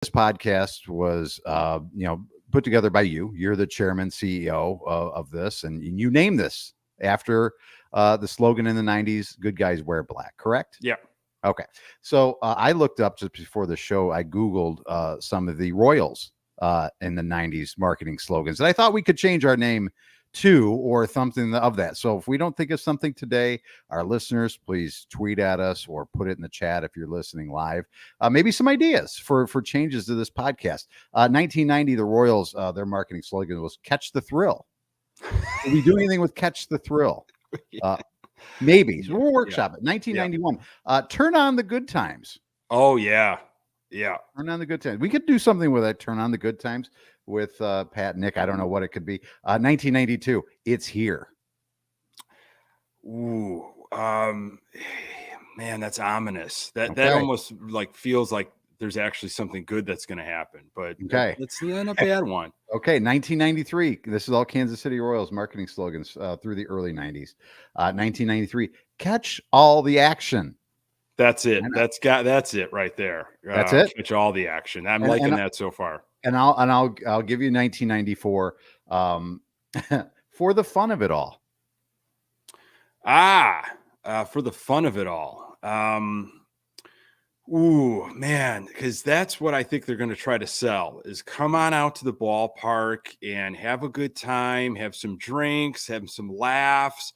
This podcast was, put together by you. You're the chairman, CEO of this, and you named this after the slogan in the '90s: "Good guys wear black." Correct? Yeah. Okay. So I looked up just before the show. I Googled some of the Royals in the '90s marketing slogans, and I thought we could change our name to or something of that. So if we don't think of something today, our listeners, please tweet at us or put it in the chat if you're listening live. Maybe some ideas for changes to this podcast. 1990, the Royals, their marketing slogan was "Catch the Thrill." Did we do anything with "Catch the Thrill"? Maybe. So we'll workshop it. 1991. Turn on the good times. Oh, yeah. Yeah. Turn on the good times. We could do something with that. Turn on the good times with Pat, Nick. I don't know what it could be. 1992. It's here. Ooh. Man, that's ominous. That almost like feels like there's actually something good that's going to happen. But it's not a bad one. Okay, 1993. This is all Kansas City Royals marketing slogans through the early 90s. 1993. Catch all the action. That's it. That's it right there. That's it. Catch all the action. I'm liking that so far. And I'll give you 1994 for the fun of it all. For the fun of it all. Ooh, man, because that's what I think they're going to try to sell is come on out to the ballpark and have a good time, have some drinks, have some laughs,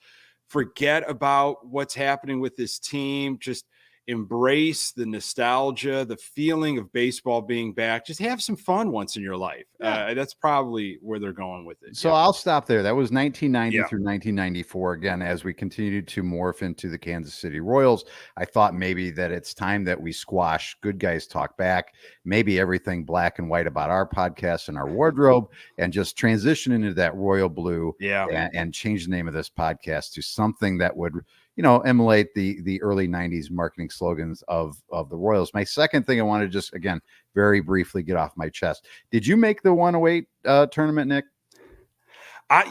forget about what's happening with this team, just embrace the nostalgia, the feeling of baseball being back. Just have some fun once in your life. That's probably where they're going with it. So I'll stop there. That was 1990 through 1994. Again, as we continued to morph into the Kansas City Royals, I thought maybe that it's time that we squash Good Guys Talk Back, maybe everything black and white about our podcast and our wardrobe, and just transition into that royal blue and change the name of this podcast to something that would emulate the early 90s marketing slogans of the Royals. My second thing I want to just, again, very briefly get off my chest. Did you make the 108 tournament, Nick?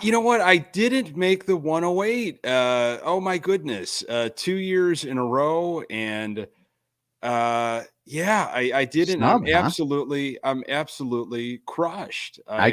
You know what? I didn't make the 108. Oh my goodness. 2 years in a row. And I didn't. Snub, I'm absolutely crushed. I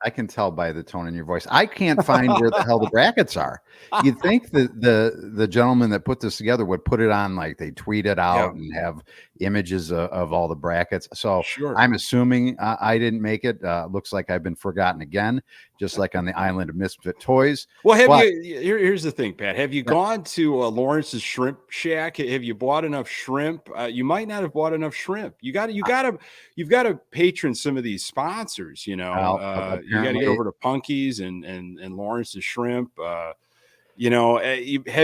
can tell by the tone in your voice. I can't find where the hell the brackets are. You'd think that the gentleman that put this together would put it on, like they tweet it out and have images of all the brackets. So I'm assuming I didn't make it. Looks like I've been forgotten again, just like on the island of misfit toys. Well, here's the thing, Pat. Have you gone to Lawrence's Shrimp Shack? Have you bought enough shrimp? You might not have bought enough shrimp. You've got to patron some of these sponsors. You got to get over to Punky's and Lawrence's Shrimp. Have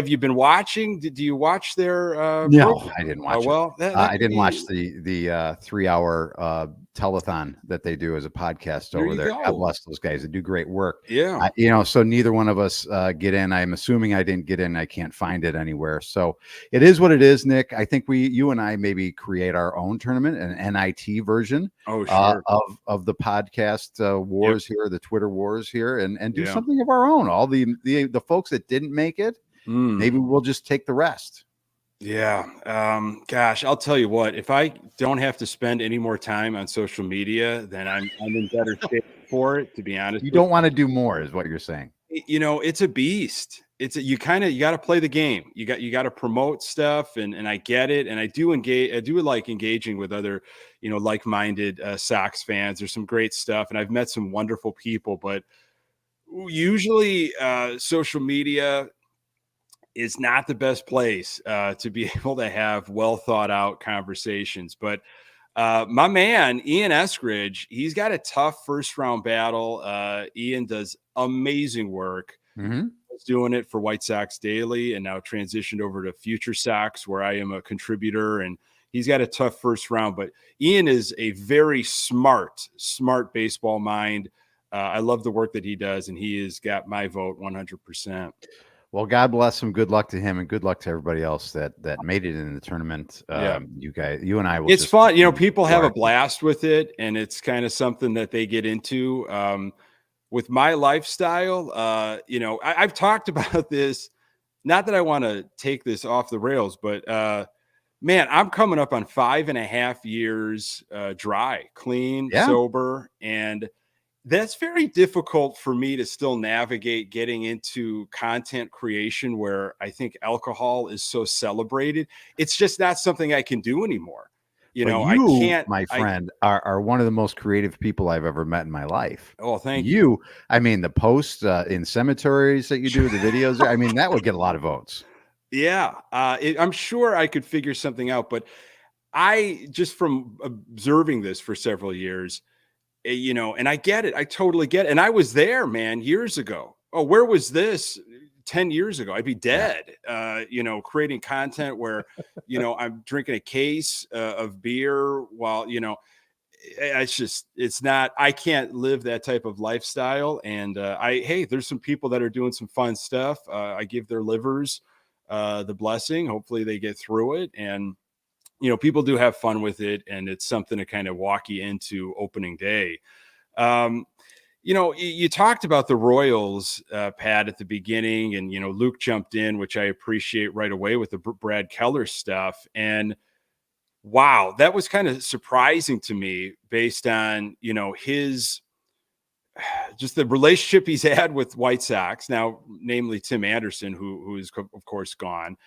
you been watching? Did you watch their? No, I didn't watch. I didn't watch the 3-hour telethon that they do as a podcast over there. God bless those guys. They do great work. Yeah. So neither one of us get in. I'm assuming I didn't get in. I can't find it anywhere. So it is what it is, Nick. I think you and I maybe create our own tournament, an NIT version of the podcast wars here, the Twitter wars here, and do something of our own. All the folks that didn't make it, maybe we'll just take the rest. Yeah. Gosh, I'll tell you what, if I don't have to spend any more time on social media, then I'm in better shape for it, to be honest. You don't want to do more is what you're saying. It's a beast. You got to play the game. You got to promote stuff, and I get it. And I do engage. I do like engaging with other, like-minded Sox fans. There's some great stuff, and I've met some wonderful people, but usually social media is not the best place to be able to have well thought out conversations. But my man, Ian Eskridge, he's got a tough first round battle. Ian does amazing work. Was doing it for White Sox Daily and now transitioned over to Future Sox, where I am a contributor, and he's got a tough first round. But Ian is a very smart baseball mind. I love the work that he does, and he has got my vote 100%. Well, God bless him. Good luck to him, and good luck to everybody else that made it in the tournament. You and I will. It's fun. People have a blast with it, and it's kind of something that they get into. With my lifestyle, I've talked about this. Not that I want to take this off the rails, but Man, I'm coming up on 5.5 years dry, clean, Yeah. sober, and that's very difficult for me to still navigate getting into content creation where I think alcohol is so celebrated. It's just not something I can do anymore. But I you, can't. my friend, are one of the most creative people I've ever met in my life. Oh, thank you. You, I mean, the posts in cemeteries that you do, the videos, I mean, that would get a lot of votes. Yeah, I'm sure I could figure something out, but I just from observing this for several years, and I get it. I totally get it. And I was there, man, years ago. Oh, where was this 10 years ago? I'd be Yeah. dead, creating content where, I'm drinking a case of beer while, it's not, I can't live that type of lifestyle. And hey, there's some people that are doing some fun stuff. I give their livers the blessing. Hopefully they get through it. And, people do have fun with it. And it's something to kind of walk you into opening day. Um, you talked about the Royals, Pat, at the beginning, and Luke jumped in, which I appreciate right away with the Brad Keller stuff. And wow, that was kind of surprising to me based on his just the relationship he's had with White Sox now, namely Tim Anderson, who is of course gone.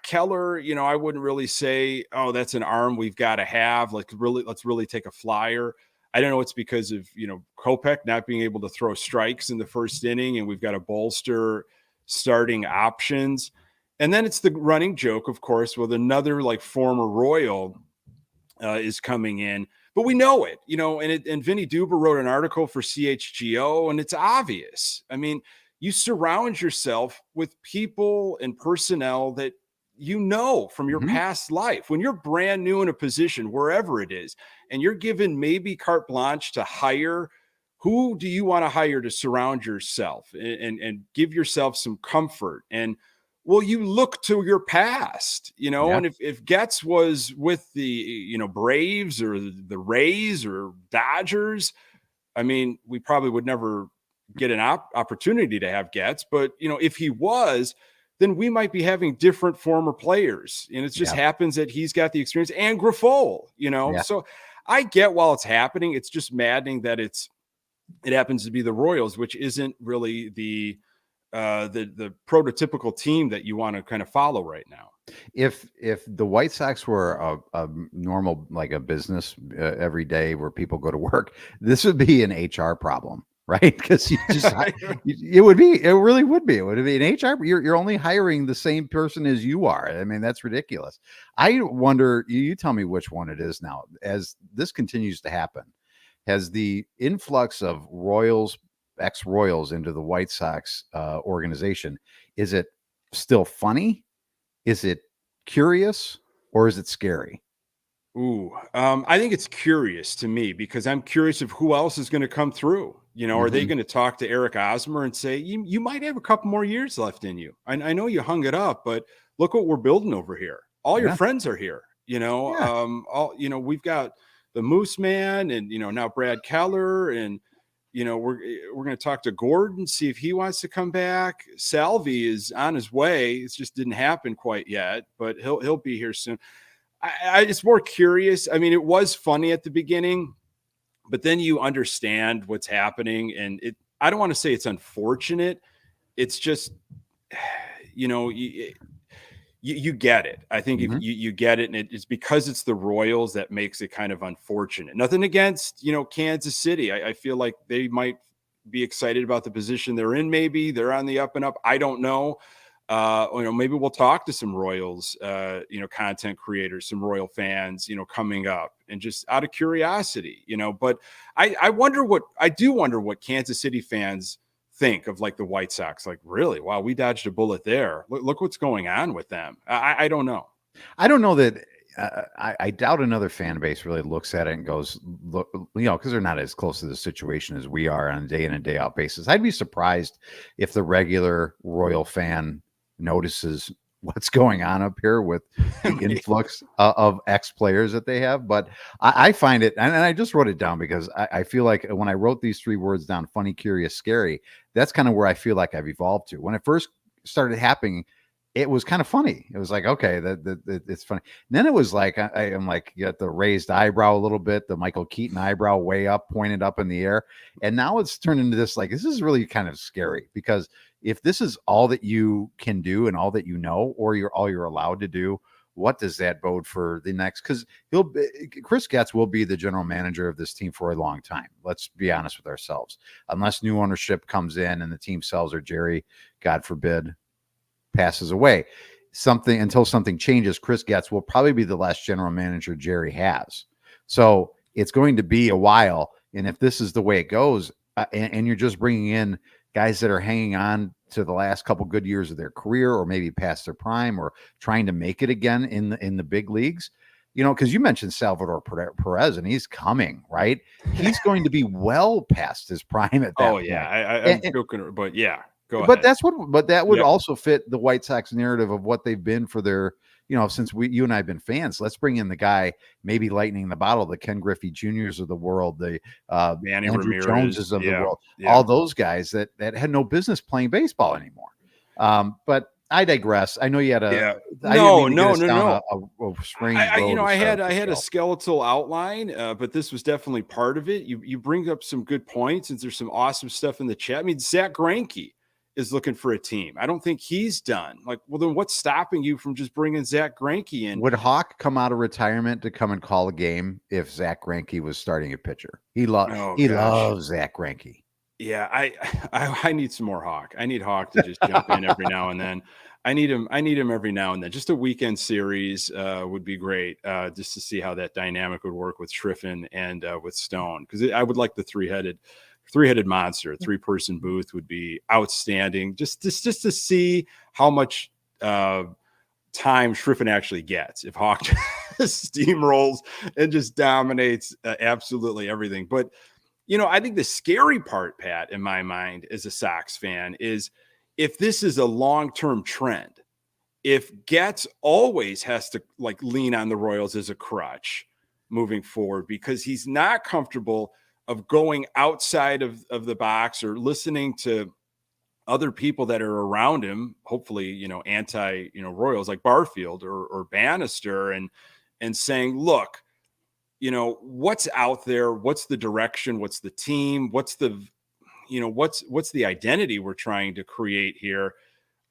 Keller, I wouldn't really say, oh, that's an arm we've got to have. Like, really, let's really take a flyer. I don't know. It's because of, Kopech not being able to throw strikes in the first inning, and we've got to bolster starting options. And then it's the running joke, of course, with another like former Royal is coming in, but we know it, and Vinny Duber wrote an article for CHGO, and it's obvious. I mean, you surround yourself with people and personnel that from your Mhm. past life. When you're brand new in a position, wherever it is, and you're given maybe carte blanche to hire, who do you want to hire to surround yourself and give yourself some comfort? And well, you look to your past, Yeah. and if Getz was with the, Braves or the Rays or Dodgers, I mean, we probably would never get an opportunity to have Getz, but if he was, then we might be having different former players. And it just Yeah. happens that he's got the experience, and Grifol, Yeah. So I get while it's happening, it's just maddening that it happens to be the Royals, which isn't really the prototypical team that you want to kind of follow right now. If the White Sox were a normal, like a business every day where people go to work, this would be an HR problem, right? Because you just it would be, it really would be, it would be an HR. You're only hiring the same person as you are. I mean, that's ridiculous. I wonder. You tell me which one it is now. As this continues to happen, has the influx of Royals, ex-Royals into the White Sox organization, is it still funny? Is it curious or is it scary? Ooh, I think it's curious to me because I'm curious of who else is going to come through. Are they Mhm. going to talk to Eric Osmer and say, you might have a couple more years left in you? I know you hung it up, but look what we're building over here. All your Yeah. friends are here. Yeah. We've got the Moose Man, and now Brad Keller, and we're going to talk to Gordon, see if he wants to come back. Salvi is on his way. It just didn't happen quite yet, but he'll be here soon. I it's more curious. I mean, it was funny at the beginning, but then you understand what's happening, and I don't want to say it's unfortunate. It's just, you get it. I think if Mhm. you get it, and it's because it's the Royals that makes it kind of unfortunate. Nothing against Kansas City. I feel like they might be excited about the position they're in. Maybe they're on the up and up. I don't know. Maybe we'll talk to some Royals, content creators, some Royal fans, coming up, and just out of curiosity, But I do wonder what Kansas City fans think of like the White Sox. Like, really? Wow, we dodged a bullet there. Look what's going on with them. I don't know. I don't know that. I doubt another fan base really looks at it and goes, look, because they're not as close to the situation as we are on a day in and day out basis. I'd be surprised if the regular Royal fan notices what's going on up here with the influx of ex players that they have. But I find it, and I just wrote it down because I feel like when I wrote these three words down, funny, curious, scary, that's kind of where I feel like I've evolved to. When it first started happening, it was kind of funny. It was like, okay, it's funny. And then it was like, I'm like, you got the raised eyebrow a little bit, the Michael Keaton eyebrow way up, pointed up in the air. And now it's turned into this, like, this is really kind of scary, because if this is all that you can do and all that you know, or all you're allowed to do, what does that bode for the next? Because Chris Getz will be the general manager of this team for a long time. Let's be honest with ourselves. Unless new ownership comes in and the team sells, or Jerry, God forbid, passes away, until something changes, Chris Getz will probably be the last general manager Jerry has. So it's going to be a while. And if this is the way it goes, and you're just bringing in guys that are hanging on to the last couple good years of their career, or maybe past their prime, or trying to make it again in the big leagues, because you mentioned Salvador Perez, and he's coming, right? He's going to be well past his prime at that point. I'm joking, but yeah. But that would also fit the White Sox narrative of what they've been for their, since you and I have been fans. Let's bring in the guy, maybe lightning the bottle, the Ken Griffey Juniors of the world, the Manny Andrew Ramirez, Joneses of the world, all those guys that had no business playing baseball anymore. But I digress. I know you had a No. I had a skeletal outline, but this was definitely part of it. You bring up some good points, and there's some awesome stuff in the chat. I mean, Zach Greinke is looking for a team. I don't think he's done. Like, well, then what's stopping you from just bringing Zach Greinke in? Would Hawk come out of retirement to come and call a game if Zach Greinke was starting a pitcher? He loves Zach Greinke. Yeah, I need some more Hawk. I need Hawk to just jump in every now and then. I need him every now and then. Just a weekend series would be great, just to see how that dynamic would work with Triffin and with Stone, because I would like the three-headed monster. 3-person booth would be outstanding, just to see how much time Triffin actually gets if Hawk steamrolls and just dominates absolutely everything. But I think the scary part, Pat, in my mind as a Sox fan, is if this is a long-term trend, if Getz always has to lean on the Royals as a crutch moving forward, because he's not comfortable of going outside of the box or listening to other people that are around him, hopefully, anti, Royals like Barfield or Bannister, and saying, look, what's out there, what's the direction, what's the team, what's the identity we're trying to create here.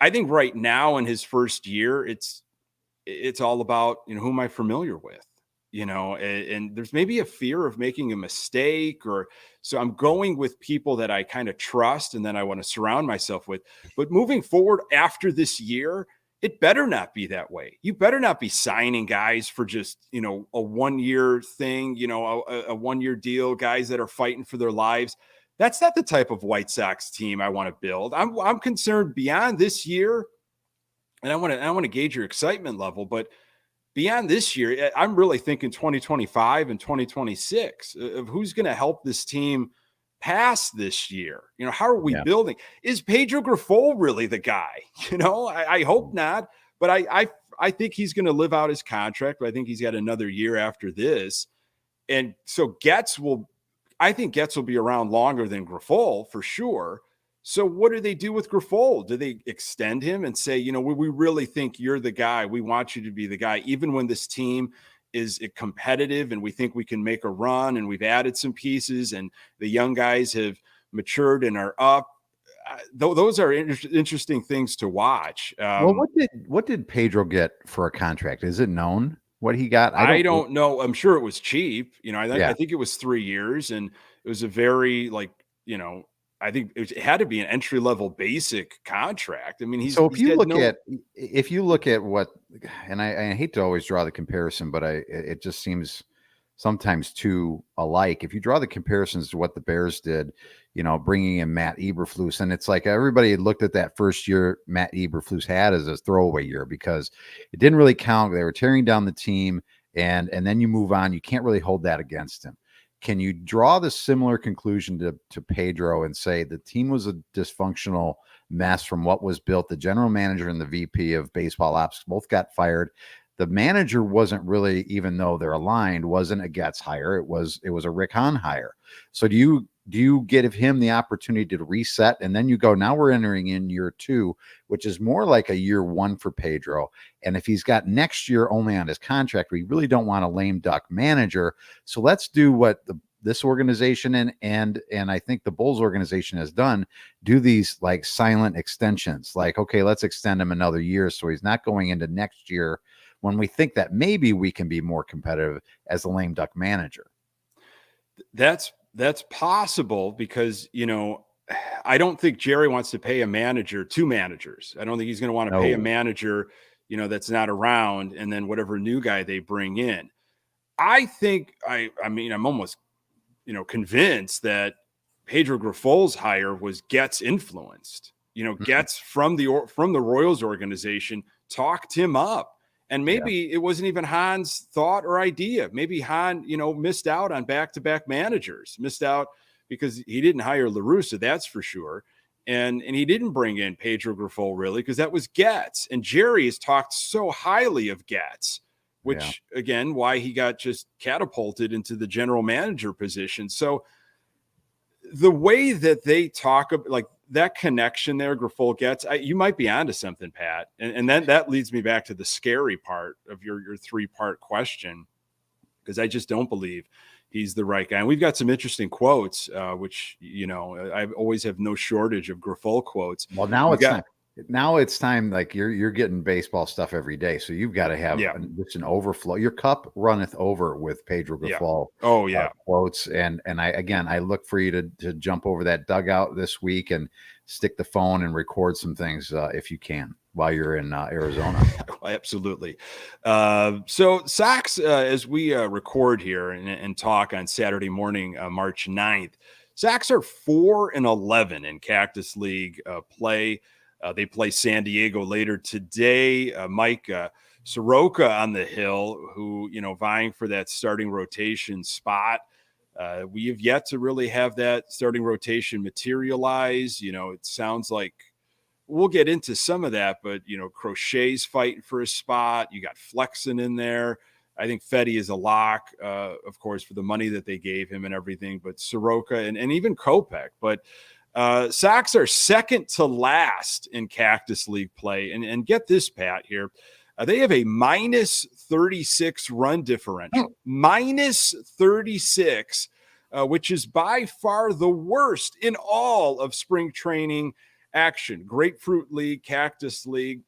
I think right now in his first year, it's all about, who am I familiar with? And there's maybe a fear of making a mistake, so I'm going with people that I kind of trust and then I want to surround myself with. But moving forward after this year, it better not be that way. You better not be signing guys for just, a 1-year thing, a 1-year deal, guys that are fighting for their lives. That's not the type of White Sox team I want to build. I'm concerned beyond this year, and I want to gauge your excitement level, but beyond this year, I'm really thinking 2025 and 2026 of who's going to help this team past this year. How are we building? Is Pedro Grifol really the guy? I hope not, but I think he's going to live out his contract, but I think he's got another year after this. And so I think Getz will be around longer than Grifol for sure. So what do they do with Grifol? Do they extend him and say, we really think you're the guy. We want you to be the guy, even when this team is competitive and we think we can make a run and we've added some pieces and the young guys have matured and are up. Those are interesting things to watch. Well, what did Pedro get for a contract? Is it known what he got? I don't know. I'm sure it was cheap. I think it was 3 years, and it was a very I think it had to be an entry-level basic contract. I mean, if you look at what, and I hate to always draw the comparison, but it just seems sometimes too alike. If you draw the comparisons to what the Bears did, bringing in Matt Eberflus, and it's like everybody looked at that first year Matt Eberflus had as a throwaway year because it didn't really count. They were tearing down the team, and then you move on. You can't really hold that against him. Can you draw the similar conclusion to Pedro and say the team was a dysfunctional mess from what was built? The general manager and the VP of baseball ops both got fired. The manager wasn't really, even though they're aligned, wasn't a Getz hire. It was a Rick Hahn hire. So do you do you give him the opportunity to reset? And then you go, now we're entering in year 2, which is more like a year 1 for Pedro. And if he's got next year only on his contract, we really don't want a lame duck manager. So let's do what this organization and I think the Bulls organization has done, do these like silent extensions. Like, okay, let's extend him another year so he's not going into next year when we think that maybe we can be more competitive as a lame duck manager. That's possible because, I don't think Jerry wants to pay a manager, 2 managers. I don't think he's going to want to pay a manager, that's not around, and then whatever new guy they bring in. I think I'm almost, convinced that Pedro Griffol's hire was Getz influenced. Getz from the Royals organization talked him up. And maybe it wasn't even Han's thought or idea. Maybe Han, missed out on back-to-back managers, missed out because he didn't hire La Russa, that's for sure. And he didn't bring in Pedro Griffol really, because that was Getz. And Jerry has talked so highly of Getz, which again, why he got just catapulted into the general manager position. So the way that they talk about, like, that connection there, Griffol Getz, you might be onto something, Pat. And then that leads me back to the scary part of your 3-part question, because I just don't believe he's the right guy. And we've got some interesting quotes, which, I always have no shortage of Griffol quotes. Well, now it's time. Like you're getting baseball stuff every day, so you've got to have just an overflow. Your cup runneth over with Pedro Griffol. Quotes, and I look for you to jump over that dugout this week and stick the phone and record some things if you can while you're in Arizona. Absolutely. So Sox, as we record here and talk on Saturday morning, March 9th, Sox are 4-11 in Cactus League play. They play San Diego later today. Mike Soroka on the hill, who, vying for that starting rotation spot. We have yet to really have that starting rotation materialize. It sounds like we'll get into some of that, but, Crochet's fighting for a spot. You got Flexen in there. I think Fetty is a lock, of course, for the money that they gave him and everything, but Soroka and even Kopech. But Sox are second to last in Cactus League play. And get this, Pat, here. They have a minus 36 run differential. Minus 36, which is by far the worst in all of spring training action. Grapefruit League, Cactus League,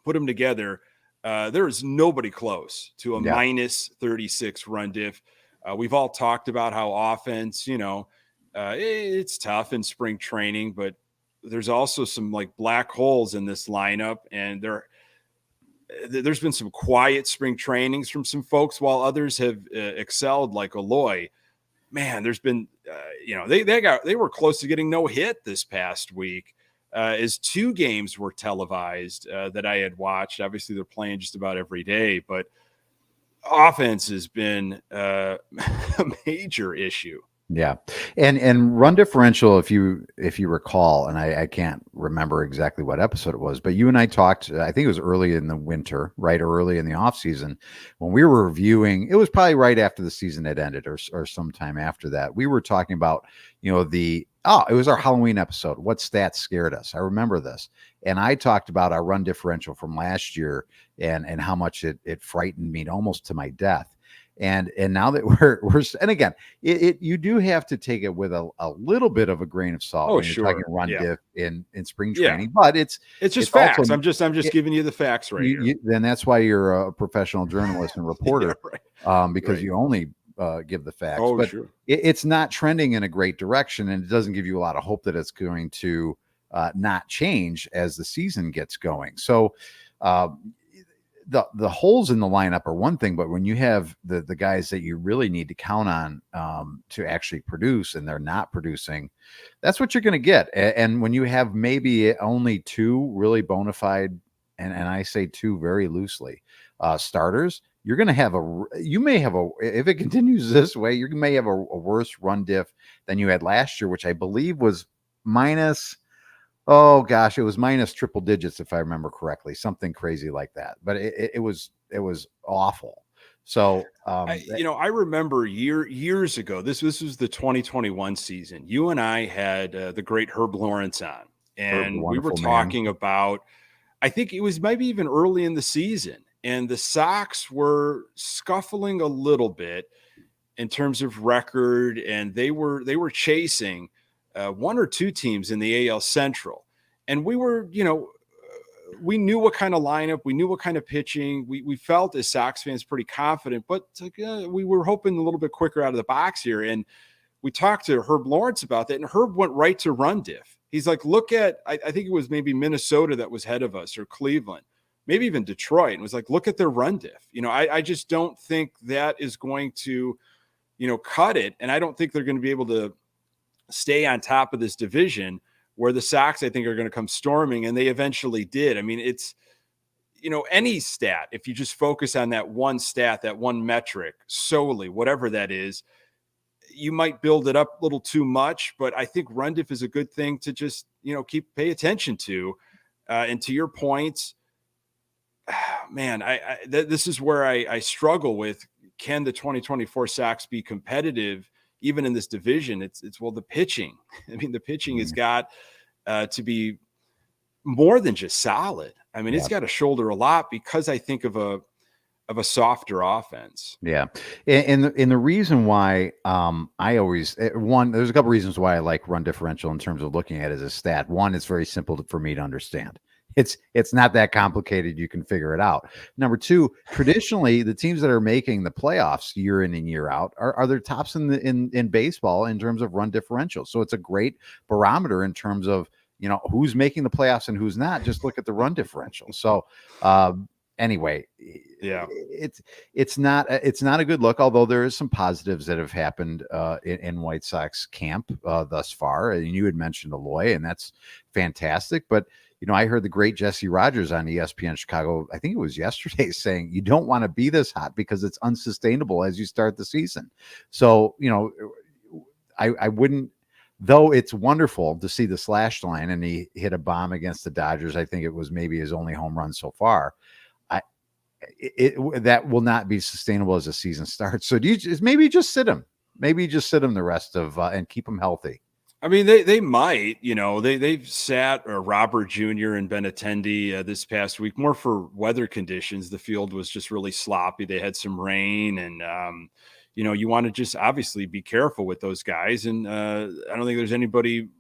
put them together. There is nobody close to a minus 36 run diff. We've all talked about how offense, it's tough in spring training, but there's also some like black holes in this lineup, and there's been some quiet spring trainings from some folks, while others have excelled, like Aloy. Man, there's been, they were close to getting no hit this past week, as 2 games were televised that I had watched. Obviously, they're playing just about every day, but offense has been a major issue. Yeah. And run differential, if you recall, and I can't remember exactly what episode it was, but you and I talked, I think it was early in the winter, right? Or early in the off season, when we were reviewing, it was probably right after the season had ended or sometime after that. We were talking about, it was our Halloween episode. What stats scared us? I remember this. And I talked about our run differential from last year and how much it frightened me almost to my death. And now that we're and again, you do have to take it with a little bit of a grain of salt. When you're talking run diff in spring training, but it's just facts. Also, I'm just giving you the facts right here. Then that's why you're a professional journalist and reporter, because you only give the facts. But sure. It's not trending in a great direction, and it doesn't give you a lot of hope that it's going to not change as the season gets going. So the holes in the lineup are one thing, but when you have the guys that you really need to count on to actually produce, and they're not producing, that's what you're going to get. And when you have maybe only 2 really bona fide, and I say 2 very loosely, starters, you're going to have if it continues this way, you may have a worse run diff than you had last year, which I believe was minus, oh gosh, it was minus triple digits, if I remember correctly, something crazy like that. But it was awful. So, I remember years ago, this was the 2021 season. You and I had the great Herb Lawrence on, Herb, and we were wonderful man. talking about, I think it was maybe even early in the season, and the Sox were scuffling a little bit in terms of record, and they were chasing one or two teams in the AL Central, and we were, we knew what kind of lineup, we knew what kind of pitching. We felt as Sox fans pretty confident, but we were hoping a little bit quicker out of the box here. And we talked to Herb Lawrence about that, and Herb went right to run diff. He's like, look at, I think it was maybe Minnesota that was ahead of us, or Cleveland, maybe even Detroit, and was like, look at their run diff. I just don't think that is going to, cut it. And I don't think they're going to be able to stay on top of this division, where the Sox, I think, are going to come storming, and they eventually did. I mean, it's, any stat, if you just focus on that one stat, that one metric solely, whatever that is, you might build it up a little too much. But I think run diff is a good thing to just, pay attention to. And to your point, man, this is where I struggle with, can the 2024 Sox be competitive even in this division? It's well, the pitching. I mean, the pitching has got to be more than just solid. I mean, it's got to shoulder a lot, because I think of a softer offense. Yeah. And the reason why I always, there's a couple reasons why I like run differential in terms of looking at it as a stat. One, it's very simple for me to understand. It's not that complicated. You can figure it out. Number two, traditionally, the teams that are making the playoffs year in and year out are their tops in baseball in terms of run differential. So it's a great barometer in terms of, who's making the playoffs and who's not. Just look at the run differential. So anyway, yeah, it's not a good look, although there is some positives that have happened in White Sox camp thus far. And you had mentioned Eloy, and that's fantastic. But I heard the great Jesse Rogers on ESPN Chicago, I think it was yesterday, saying you don't want to be this hot because it's unsustainable as you start the season. So, I wouldn't, though it's wonderful to see the slash line, and he hit a bomb against the Dodgers. I think it was maybe his only home run so far. That will not be sustainable as the season starts. So do you just sit him? Maybe just sit him the rest of and keep him healthy. I mean, they might, they've sat Robert Jr. and Benintendi this past week, more for weather conditions. The field was just really sloppy. They had some rain, and you want to just obviously be careful with those guys. And I don't think there's anybody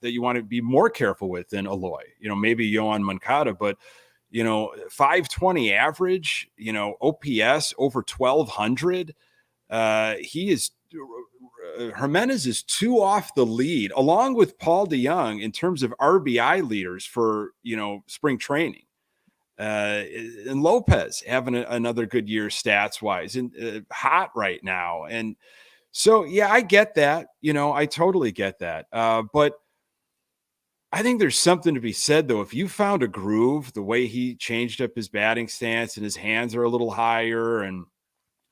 that you want to be more careful with than Eloy. Maybe Yohan Moncada, but 520 average, OPS over 1200. He is. Jimenez is 2 off the lead, along with Paul DeJong, in terms of RBI leaders for spring training. And Lopez having another good year stats wise, and hot right now. And so, yeah, I get that. I totally get that. But I think there's something to be said, though. If you found a groove, the way he changed up his batting stance and his hands are a little higher, and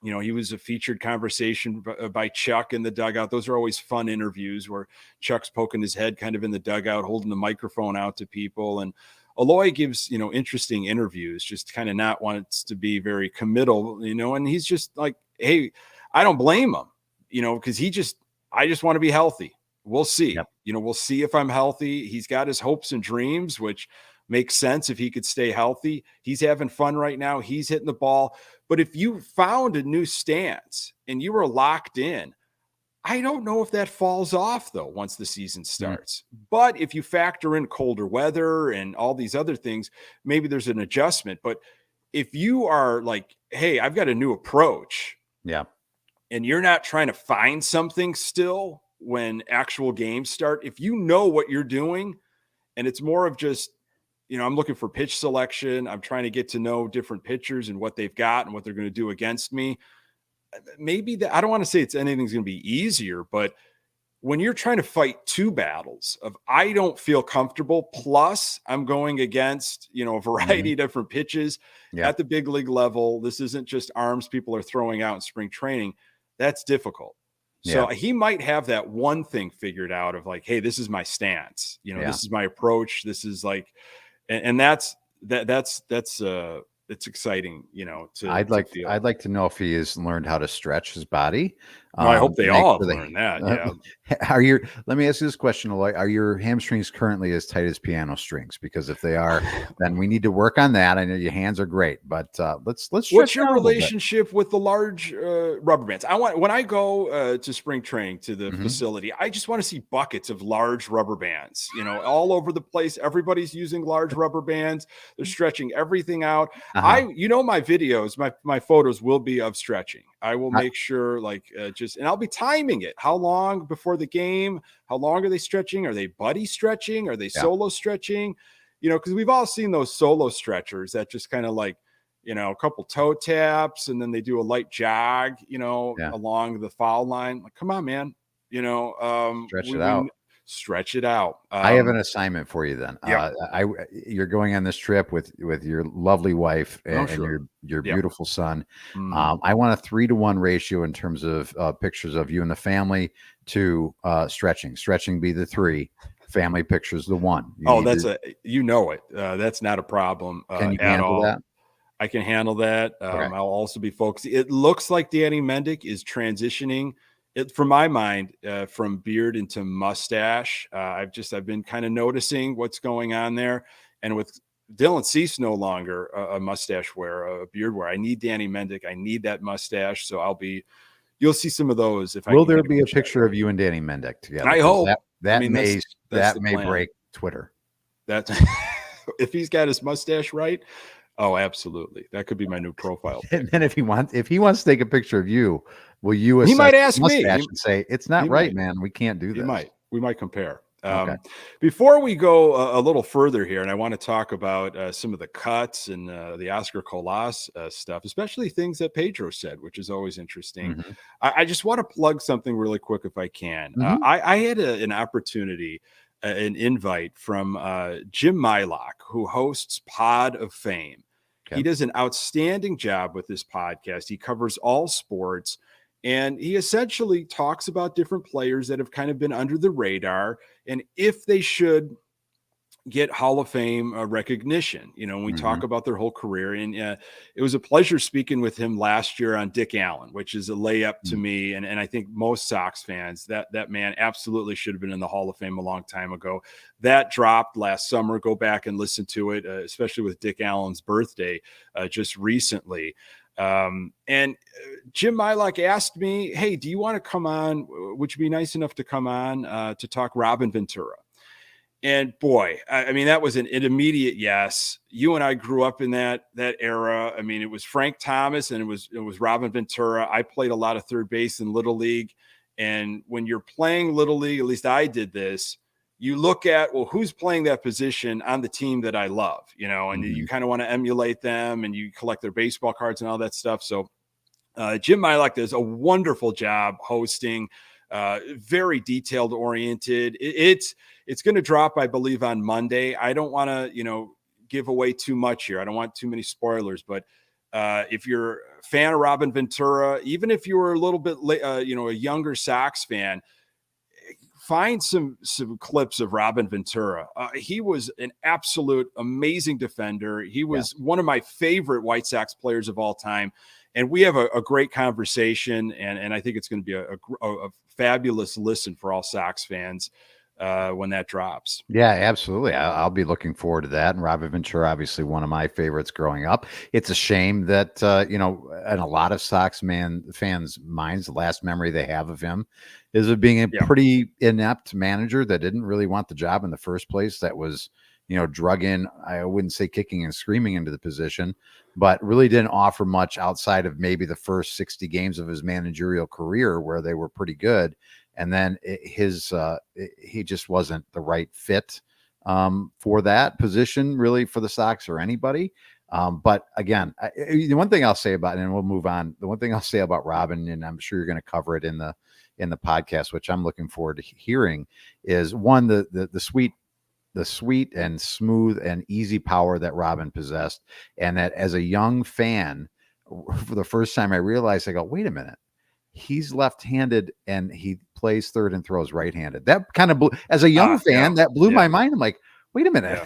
he was a featured conversation by Chuck in the dugout. Those are always fun interviews where Chuck's poking his head kind of in the dugout, holding the microphone out to people. And Eloy gives, interesting interviews, just kind of not wants to be very committal, and he's just like, hey, I don't blame him, because I just want to be healthy. We'll see. Yep. We'll see if I'm healthy. He's got his hopes and dreams, which makes sense if he could stay healthy. He's having fun right now. He's hitting the ball. But if you found a new stance and you were locked in, I don't know if that falls off, though, once the season starts. But if you factor in colder weather and all these other things, maybe there's an adjustment. But if you are like, hey, I've got a new approach. Yeah. And you're not trying to find something still when actual games start, if you know what you're doing, and it's more of just, I'm looking for pitch selection, I'm trying to get to know different pitchers and what they've got and what they're going to do against me. Maybe I don't want to say anything's going to be easier, but when you're trying to fight two battles of, I don't feel comfortable, plus I'm going against, a variety of different pitches at the big league level. This isn't just arms people are throwing out in spring training. That's difficult. So he might have that one thing figured out of like, hey, this is my stance. This is my approach. This is like, and that's it's exciting, to I'd like feel. to know if he has learned how to stretch his body. No, I hope To they make all sure have learned that. Yeah. let me ask you this question, Eloy. Are your hamstrings currently as tight as piano strings? Because if they are, then we need to work on that. I know your hands are great, but let's What's stretch it your out a little bit. relationship with the large rubber bands? When I go to spring training to the facility, I just want to see buckets of large rubber bands, all over the place. Everybody's using large rubber bands. They're stretching everything out. Uh-huh. My videos, my photos will be of stretching. I will make sure and I'll be timing it. How long before the game? How long are they stretching? Are they buddy stretching? Are they solo stretching? Because we've all seen those solo stretchers that just kind of a couple toe taps, and then they do a light jog, along the foul line. Like, come on, man. Stretch it out. Stretch it out. I have an assignment for you then. Yeah. You're going on this trip with your lovely wife and, your beautiful son. I want a 3-to-1 ratio in terms of pictures of you and the family to stretching. Stretching be the 3, family pictures the 1. That's that's not a problem. Can you at handle all. that? I can handle that. Okay. I'll also be focused. It looks like Danny Mendick is transitioning from my mind, from beard into mustache. I've been kind of noticing what's going on there. And with Dylan Cease no longer a mustache wearer, a beard wearer, I need Danny Mendick. I need that mustache. So you'll see some of those. Will there be a picture of you and Danny Mendick together? I hope. That may plan. break Twitter. That's if he's got his mustache right. Oh, absolutely. That could be my new profile. And then if he wants to take a picture of you, will you assess he might ask me and say, it's not right, man. We can't do this. We might compare. Okay. Before we go a little further here, and I want to talk about some of the cuts and the Oscar Colas stuff, especially things that Pedro said, which is always interesting. Mm-hmm. I just want to plug something really quick if I can. Mm-hmm. I had an opportunity, an invite from Jim Mylock, who hosts Pod of Fame. Okay. He does an outstanding job with this podcast. He covers all sports, and he essentially talks about different players that have kind of been under the radar and if they should get Hall of Fame recognition, when we talk about their whole career. And it was a pleasure speaking with him last year on Dick Allen, which is a layup to me. And I think most Sox fans, that man absolutely should have been in the Hall of Fame a long time ago. That dropped last summer. Go back and listen to it, especially with Dick Allen's birthday just recently. And Jim Mylock asked me, hey, do you want to come on? Would you be nice enough to come on to talk Robin Ventura? And boy, I mean, that was an immediate yes. You and I grew up in that era. I mean, it was Frank Thomas and it was Robin Ventura. I played a lot of third base in Little League. And when you're playing Little League, at least I did this, you look at, well, who's playing that position on the team that I love, and you kind of want to emulate them and you collect their baseball cards and all that stuff. So Jim Mylock does a wonderful job hosting, very detailed oriented. It's going to drop, I believe, on Monday. I don't want to, give away too much here. I don't want too many spoilers, but if you're a fan of Robin Ventura, even if you were a little bit, a younger Sox fan, find some clips of Robin Ventura. He was an absolute amazing defender. He was one of my favorite White Sox players of all time. And we have a great conversation, and I think it's going to be a fabulous listen for all Sox fans when that drops. Yeah, absolutely. I'll be looking forward to that. And Robin Ventura, obviously one of my favorites growing up. It's a shame that, in a lot of Sox fans' minds, the last memory they have of him is of being a pretty inept manager that didn't really want the job in the first place. That was, drug in, I wouldn't say kicking and screaming into the position, but really didn't offer much outside of maybe the first 60 games of his managerial career where they were pretty good. And then he just wasn't the right fit for that position, really, for the Sox or anybody. But again, the one thing I'll say about it, and we'll move on. The one thing I'll say about Robin, and I'm sure you're going to cover it in the podcast, which I'm looking forward to hearing, is one, the sweet and smooth and easy power that Robin possessed, and that as a young fan, for the first time, I realized, I go, wait a minute. He's left-handed and he plays third and throws right-handed. That kind of blew, as a young fan, that blew my mind. I'm like, Wait a minute.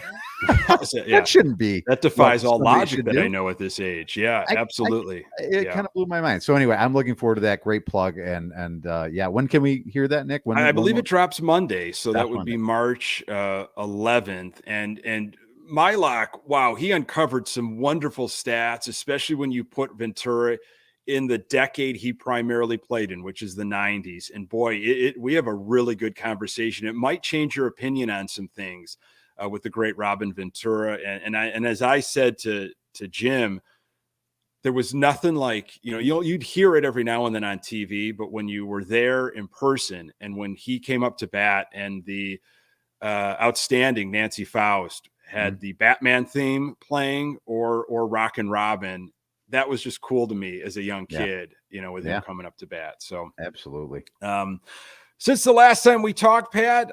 Yeah. That shouldn't be. That defies all somebody logic should that do. I know at this age. Yeah, absolutely. It kind of blew my mind. So anyway, I'm looking forward to that. Great plug. And yeah, when can we hear that, Nick? I believe it drops Monday, so that Drops would Monday. be March 11th. And Mylock, wow, he uncovered some wonderful stats, especially when you put Ventura in the decade he primarily played in, which is the 90s. And boy, we have a really good conversation. It might change your opinion on some things with the great Robin Ventura. And as I said to Jim, there was nothing like, you'd hear it every now and then on TV, but when you were there in person and when he came up to bat and the outstanding Nancy Faust had the Batman theme playing or Rockin' Robin, that was just cool to me as a young kid, with him coming up to bat. So absolutely. Since the last time we talked, Pat,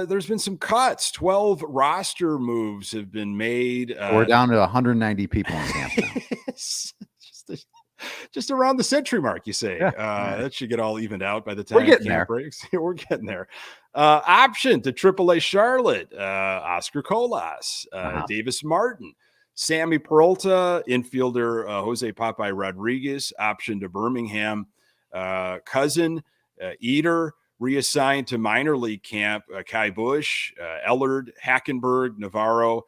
there's been some cuts. 12 roster moves have been made. We're down to 190 people in camp now. Just around the century mark, you say. Yeah. That should get all evened out by the time camp breaks. We're getting there. Option to AAA Charlotte, Oscar Colas, Davis Martin, Sammy Peralta, infielder Jose Popeye Rodriguez, option to Birmingham, Cousin, Eater, reassigned to minor league camp, Kai Bush, Ellard, Hackenberg, Navarro,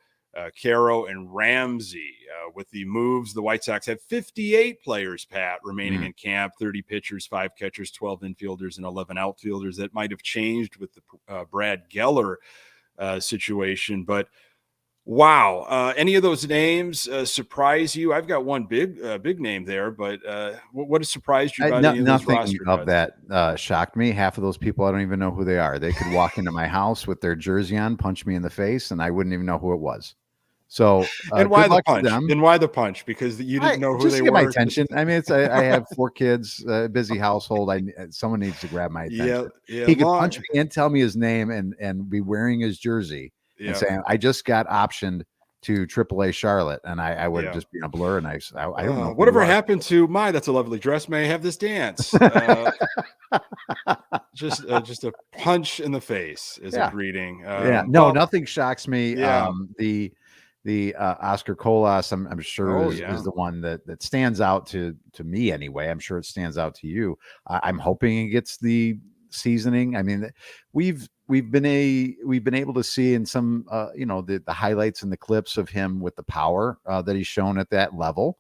Caro, and Ramsey. With the moves, the White Sox have 58 players, Pat, remaining in camp, 30 pitchers, 5 catchers, 12 infielders, and 11 outfielders. That might have changed with the Brad Geller situation, but wow. Any of those names surprise you? I've got one big name there, but what has surprised you about any of those roster cuts? Of that shocked me. Half of those people, I don't even know who they are. They could walk into my house with their jersey on, punch me in the face, and I wouldn't even know who it was. So, and why the punch? And why the punch? Because you didn't know who they were. My attention. I mean, I have 4 kids, busy household. Someone needs to grab my attention. He could punch me and tell me his name and be wearing his jersey and saying, "I just got optioned to AAA Charlotte," and I would just be in a blur. And I don't know whatever happened to that's a lovely dress. May I have this dance? Just a punch in the face is a greeting. Nothing shocks me. The Oscar Colas, I'm sure is the one that stands out to me anyway. I'm sure it stands out to you. I'm hoping he gets the seasoning. I mean, we've been able to see in some the highlights and the clips of him with the power that he's shown at that level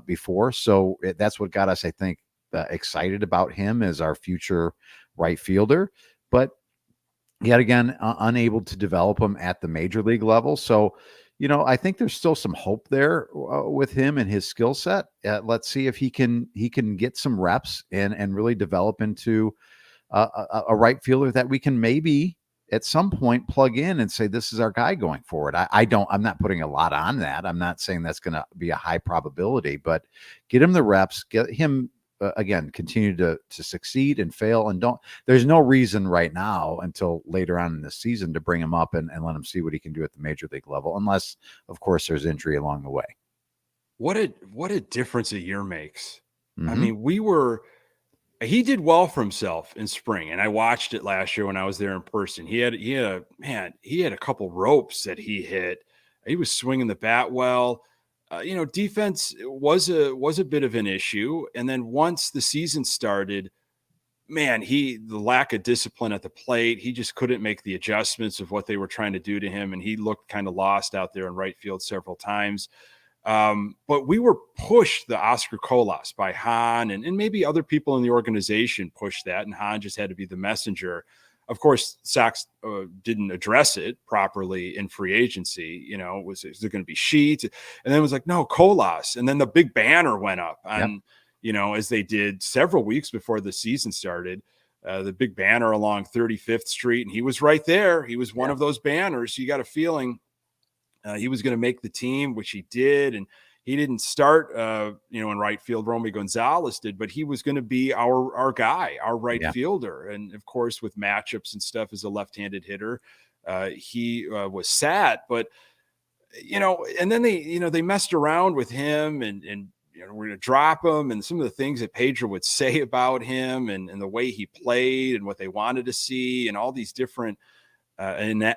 before. So that's what got us, I think, excited about him as our future right fielder. But yet again, unable to develop him at the major league level. So, I think there's still some hope there with him and his skill set. Let's see if he can get some reps and really develop into a right fielder that we can maybe at some point plug in and say, this is our guy going forward. I'm not putting a lot on that. I'm not saying that's going to be a high probability, but get him the reps, get him again, continue to succeed and fail. And there's no reason right now until later on in the season to bring him up and let him see what he can do at the major league level, unless of course there's injury along the way. What a difference a year makes. I mean, he did well for himself in spring, and I watched it last year when I was there in person. He had a couple ropes that he hit. He was swinging the bat well. Defense was a bit of an issue. And then once the season started, the lack of discipline at the plate, he just couldn't make the adjustments of what they were trying to do to him. And he looked kind of lost out there in right field several times. But we were pushed the Oscar Colas by Hahn and maybe other people in the organization pushed that. And Hahn just had to be the messenger. Of course, Sox didn't address it properly in free agency. Is there going to be Sheets? And then it was like, no, Colas. And then the big banner went up on, as they did several weeks before the season started, the big banner along 35th Street. And he was right there. He was one of those banners. So you got a feeling he was going to make the team, which he did. And he didn't start, in right field. Romy Gonzalez did, but he was going to be our guy, our right fielder. And of course, with matchups and stuff as a left-handed hitter, he was sat. But and then they messed around with him, and we're going to drop him, and some of the things that Pedro would say about him, and the way he played, and what they wanted to see, and all these different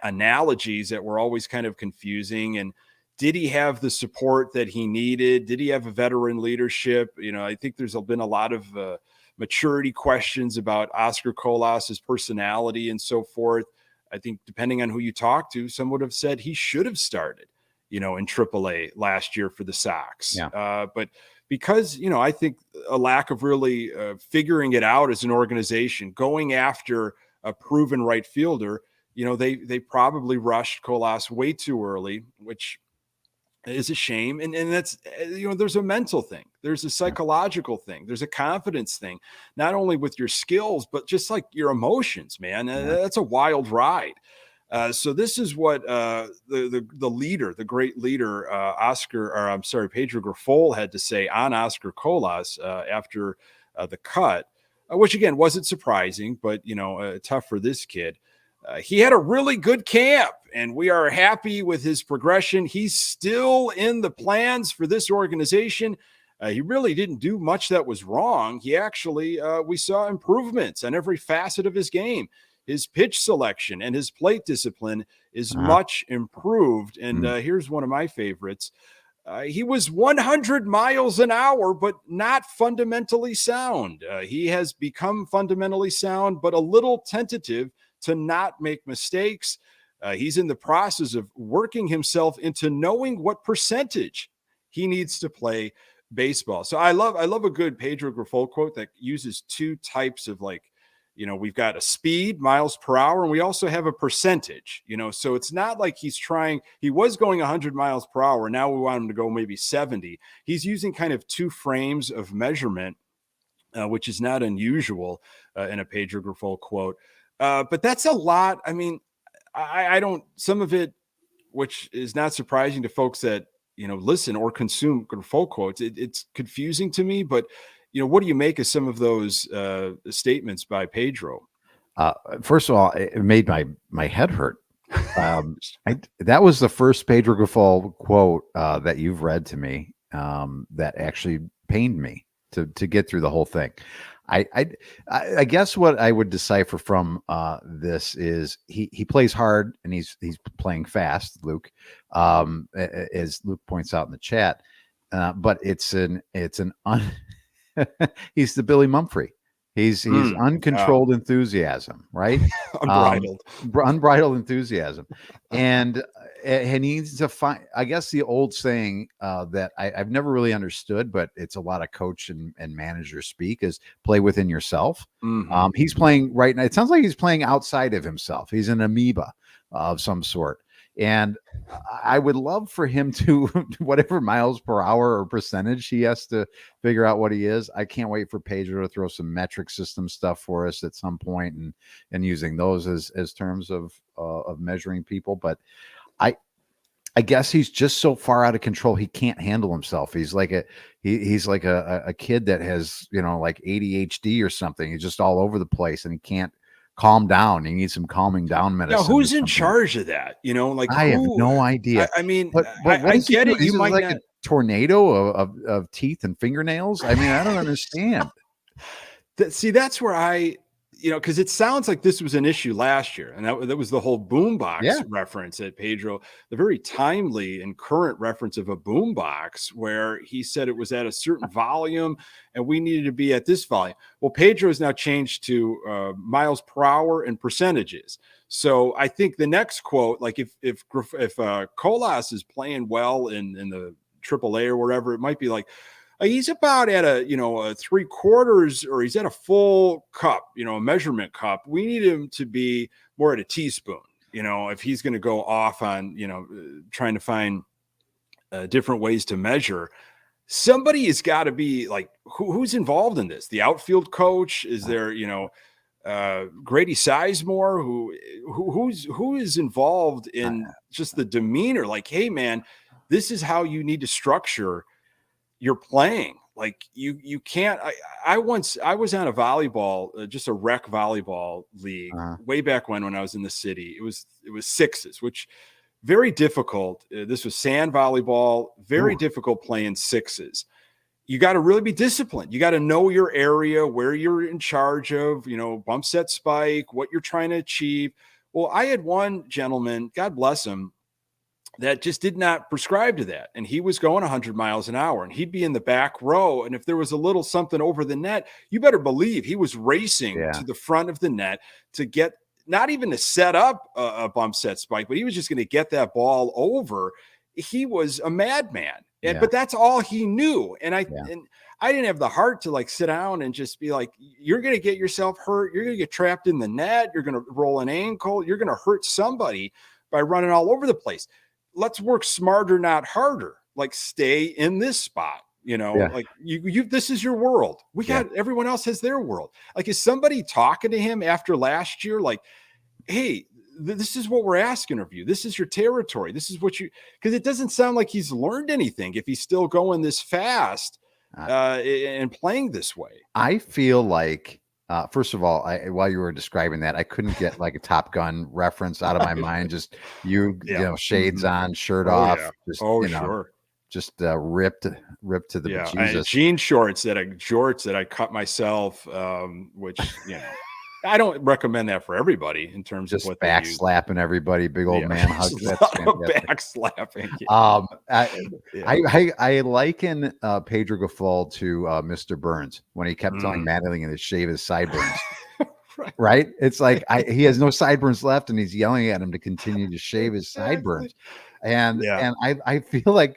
analogies that were always kind of confusing. And did he have the support that he needed? Did he have a veteran leadership? I think there's been a lot of maturity questions about Oscar Colas's personality and so forth. I think depending on who you talk to, some would have said he should have started, in AAA last year for the Sox. Yeah. But because, I think a lack of really figuring it out as an organization, going after a proven right fielder, they probably rushed Colas way too early, which is a shame. And that's, there's a mental thing, there's a psychological thing, there's a confidence thing, not only with your skills, but just like your emotions, man. That's a wild ride. So this is what the leader, the great leader, Pedro Grifol had to say on Oscar Colas after the cut, which again wasn't surprising, but tough for this kid. He had a really good camp, and we are happy with his progression. He's still in the plans for this organization. He really didn't do much that was wrong. He actually, we saw improvements on every facet of his game. His pitch selection and his plate discipline is much improved. And here's one of my favorites. He was 100 miles an hour, but not fundamentally sound. He has become fundamentally sound, but a little tentative to not make mistakes. He's in the process of working himself into knowing what percentage he needs to play baseball. So I love a good Pedro Grifol quote that uses two types of we've got a speed, miles per hour, and we also have a percentage, so it's not like he was going 100 miles per hour. Now we want him to go maybe 70. He's using kind of two frames of measurement, which is not unusual in a Pedro Grifol quote. But that's a lot. I mean, I don't, some of it, which is not surprising to folks that, listen or consume Grifol quotes, it's confusing to me, but what do you make of some of those statements by Pedro? First of all, it made my head hurt. That was the first Pedro Grifol quote that you've read to me that actually pained me to get through the whole thing. I guess what I would decipher from this is he plays hard and he's playing fast, Luke, as Luke points out in the chat. But it's an he's the Billy Mumphrey. He's uncontrolled enthusiasm, right? Unbridled enthusiasm, and he needs to find. I guess the old saying that I've never really understood, but it's a lot of coach and manager speak, is play within yourself. Mm-hmm. He's playing right now. It sounds like he's playing outside of himself. He's an amoeba of some sort. And I would love for him to, whatever miles per hour or percentage he has to figure out what he is. I can't wait for Pedro to throw some metric system stuff for us at some point and using those as terms of measuring people. But I guess he's just so far out of control. He can't handle himself. He's like a kid that has, like ADHD or something. He's just all over the place and he can't calm down. He needs some calming down medicine. Now, who's in charge of that? I have no idea. I mean, but I get it. You might like not... a tornado of teeth and fingernails. I mean, I don't understand. See, that's where because it sounds like this was an issue last year, and that was the whole boombox reference at Pedro, the very timely and current reference of a boombox, where he said it was at a certain volume and we needed to be at this volume. Well, Pedro has now changed to miles per hour and percentages. So I think the next quote, like if Colas is playing well in the AAA or wherever, it might be like, he's about at a 3/4, or he's at a full cup, a measurement cup. We need him to be more at a teaspoon, if he's going to go off on, trying to find different ways to measure. Somebody has got to be like, who's involved in this? The outfield coach? Is there, Grady Sizemore, who is involved in just the demeanor? Like, hey man, this is how you need to structure you're playing. Like you can't. I was on a volleyball, just a rec volleyball league way back when I was in the city. It was sixes, which very difficult. This was sand volleyball, very difficult playing sixes. You got to really be disciplined. You got to know your area, where you're in charge of, bump set spike, what you're trying to achieve. Well, I had one gentleman, God bless him, that just did not prescribe to that. And he was going 100 miles an hour and he'd be in the back row. And if there was a little something over the net, you better believe he was racing Yeah. to the front of the net to get, not even to set up a bump set spike, but he was just going to get that ball over. He was a madman. Yeah. But that's all he knew. And Yeah. I didn't have the heart to like sit down and just be like, you're going to get yourself hurt. You're going to get trapped in the net. You're going to roll an ankle. You're going to hurt somebody by running all over the place. Let's work smarter, not harder. Like stay in this spot, you know, Yeah. like you, this is your world. We got, everyone else has their world. Like, is somebody talking to him after last year? Like, hey, this is what we're asking of you. This is your territory. This is what you, because it doesn't sound like he's learned anything if he's still going this fast and playing this way. I feel like, first of all, while you were describing that, I couldn't get like a Top Gun reference out of my mind. Just you know, shades on, shirt off, just sure. Just ripped to the bejesus. Jean shorts that I cut myself, which you know. I don't recommend that for everybody in terms just of what back slapping everybody, big old man hug. Back slapping. I liken Pedro Gaffal to Mr. Burns when he kept telling Madeline to shave his sideburns. Right? It's like he has no sideburns left, and he's yelling at him to continue to shave his sideburns. And I feel like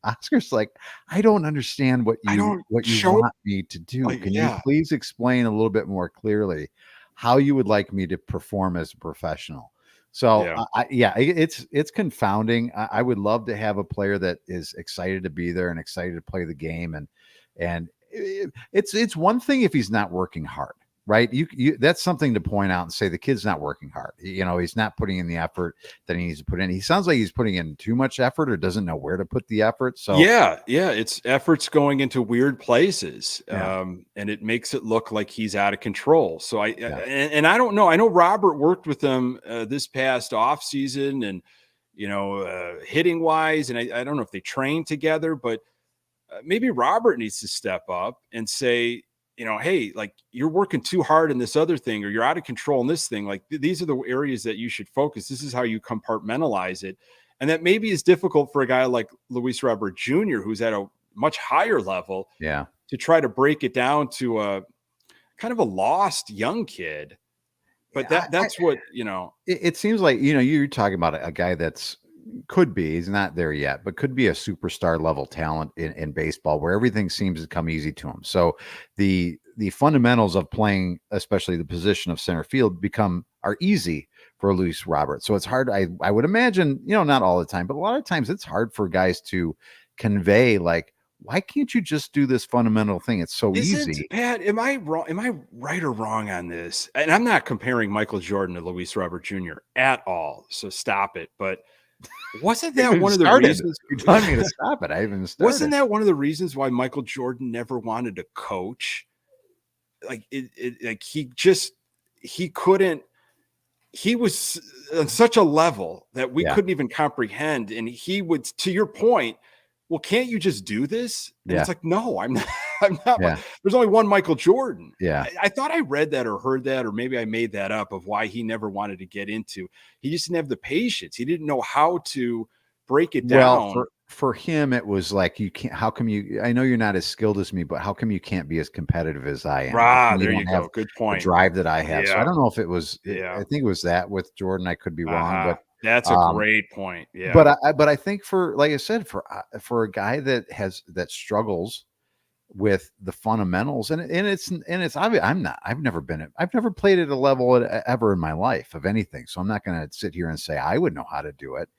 Oscar's like, I don't understand what you want me to do. Can you please explain a little bit more clearly how you would like me to perform as a professional? So it's confounding. I would love to have a player that is excited to be there and excited to play the game. And it's one thing if he's not working hard. Right. You that's something to point out and say the kid's not working hard. You know, he's not putting in the effort that he needs to put in. He sounds like he's putting in too much effort or doesn't know where to put the effort. So it's effort's going into weird places. And it makes it look like he's out of control. So and I don't know. I know Robert worked with him this past off season and you know, hitting wise, and I don't know if they train together, but maybe Robert needs to step up and say, you know, hey, like you're working too hard in this other thing, or you're out of control in this thing. Like these are the areas that you should focus. This is how you compartmentalize it. And that maybe is difficult for a guy like Luis Robert Jr., who's at a much higher level to try to break it down to a kind of a lost young kid. But that's what, you know, it seems like, you know, you're talking about a guy that's he's not there yet, but could be a superstar level talent in baseball where everything seems to come easy to him. So the fundamentals of playing, especially the position of center field, are easy for Luis Robert. So it's hard. I would imagine, you know, not all the time, but a lot of times it's hard for guys to convey, like, why can't you just do this fundamental thing? It's so easy. Pat, am I wrong? Am I right or wrong on this? And I'm not comparing Michael Jordan to Luis Robert Jr. at all. So stop it. But wasn't that one of the reasons you telling me to stop it? I even started. Wasn't that one of the reasons why Michael Jordan never wanted to coach? Like like he couldn't. He was on such a level that we couldn't even comprehend. And he would, to your point, well, can't you just do this? And it's like, no, I'm not. I'm not. There's only one Michael Jordan. I thought I read that or heard that, or maybe I made that up of why he never wanted to get into. He just didn't have the patience. He didn't know how to break it down. Well, for him, it was like, you can't. How come you? I know you're not as skilled as me, but how come you can't be as competitive as I am? There you go. Good point. The drive that I have. So I don't know if it was. I think it was that with Jordan. I could be wrong, but. That's a great point. Yeah. But I think like I said, for a guy that struggles with the fundamentals and it's obvious. I've never played at a level ever in my life of anything. So I'm not going to sit here and say I would know how to do it,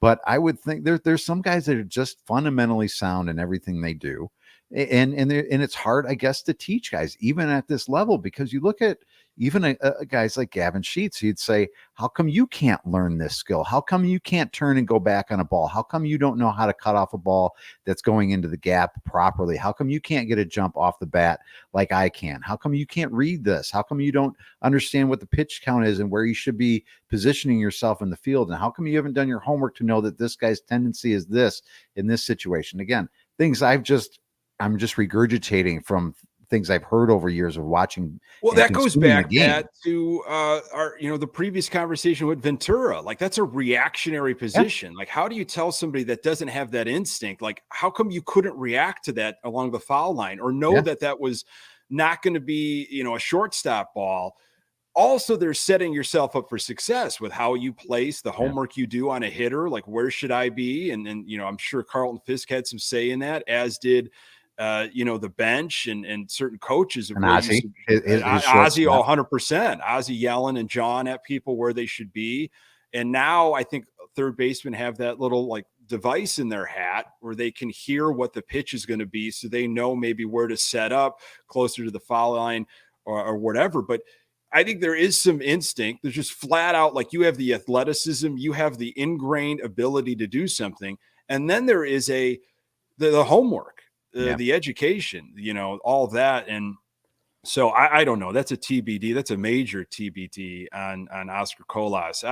but I would think there's some guys that are just fundamentally sound in everything they do. And it's hard, I guess, to teach guys even at this level, because you look at even guys like Gavin Sheets, he'd say, how come you can't learn this skill? How come you can't turn and go back on a ball? How come you don't know how to cut off a ball that's going into the gap properly? How come you can't get a jump off the bat like I can? How come you can't read this? How come you don't understand what the pitch count is and where you should be positioning yourself in the field? And how come you haven't done your homework to know that this guy's tendency is this in this situation? Again, things I'm just regurgitating from things I've heard over years of watching. Well, and that goes consuming the back, game. Pat, to our, the previous conversation with Ventura. Like, that's a reactionary position. Like, how do you tell somebody that doesn't have that instinct? Like, how come you couldn't react to that along the foul line, or know that that was not going to be, a shortstop ball? Also, they're setting yourself up for success with how you place, the homework you do on a hitter. Like, where should I be? And I'm sure Carlton Fisk had some say in that, as did the bench and certain coaches of And where Ozzy, Ozzy, 100%. Ozzy yelling and John at people where they should be. And now I think third basemen have that little like device in their hat where they can hear what the pitch is going to be, so they know maybe where to set up closer to the foul line or whatever. But I think there is some instinct. There's just flat out, like, you have the athleticism, you have the ingrained ability to do something. And then there is the homework, the education, all that. And so I don't know. That's a TBD. That's a major TBD on Oscar Colas.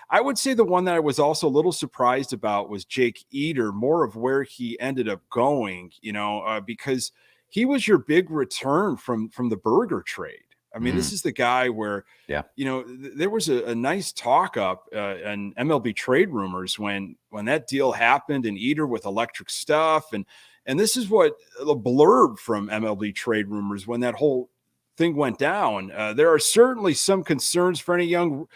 I would say the one that I was also a little surprised about was Jake Eder, more of where he ended up going, because he was your big return from the Berger trade. I mean, this is the guy where, there was a nice talk up in MLB trade rumors when that deal happened, and Eder with electric stuff. And this is what the blurb from MLB trade rumors when that whole thing went down. There are certainly some concerns for any young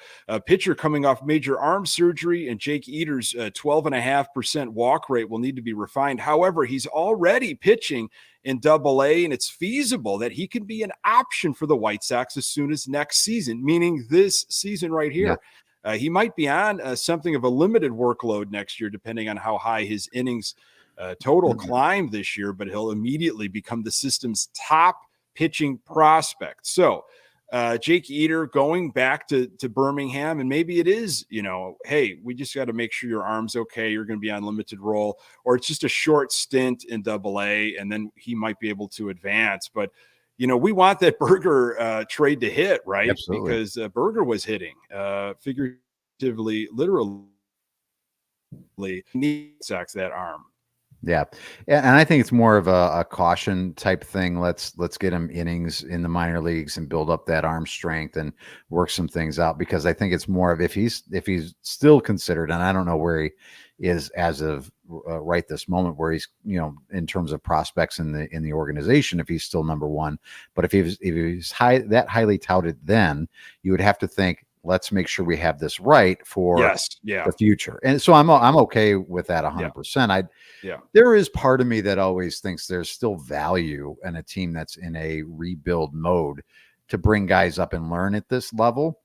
pitcher coming off major arm surgery, and Jake Eder's 12.5% walk rate will need to be refined. However, he's already pitching in Double-A, and it's feasible that he can be an option for the White Sox as soon as next season, meaning this season right here. He might be on something of a limited workload next year, depending on how high his innings total climb this year, but he'll immediately become the system's top pitching prospect. So Jake Eder going back to Birmingham, and maybe it is, hey, we just got to make sure your arm's okay. You're going to be on limited role, or it's just a short stint in Double-A, and then he might be able to advance. But, we want that Berger trade to hit, right? Absolutely. Because Berger was hitting figuratively, literally, needs that arm. Yeah. And I think it's more of a caution type thing. Let's get him innings in the minor leagues and build up that arm strength and work some things out, because I think it's more of, if he's still considered, and I don't know where he is as of right this moment, where he's, in terms of prospects in the organization, if he's still number one. But if he's highly touted, then you would have to think, let's make sure we have this right for the future. And so I'm okay with that 100%. There is part of me that always thinks there's still value in a team that's in a rebuild mode to bring guys up and learn at this level.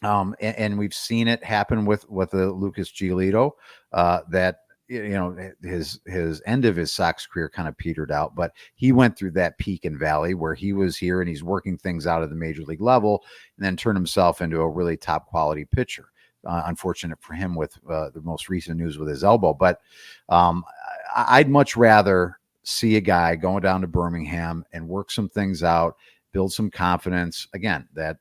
And we've seen it happen with Lucas Giolito, that his end of his Sox career kind of petered out, but he went through that peak and valley where he was here and he's working things out at the major league level, and then turned himself into a really top quality pitcher. Unfortunate for him with the most recent news with his elbow, but I'd much rather see a guy going down to Birmingham and work some things out, build some confidence. Again, that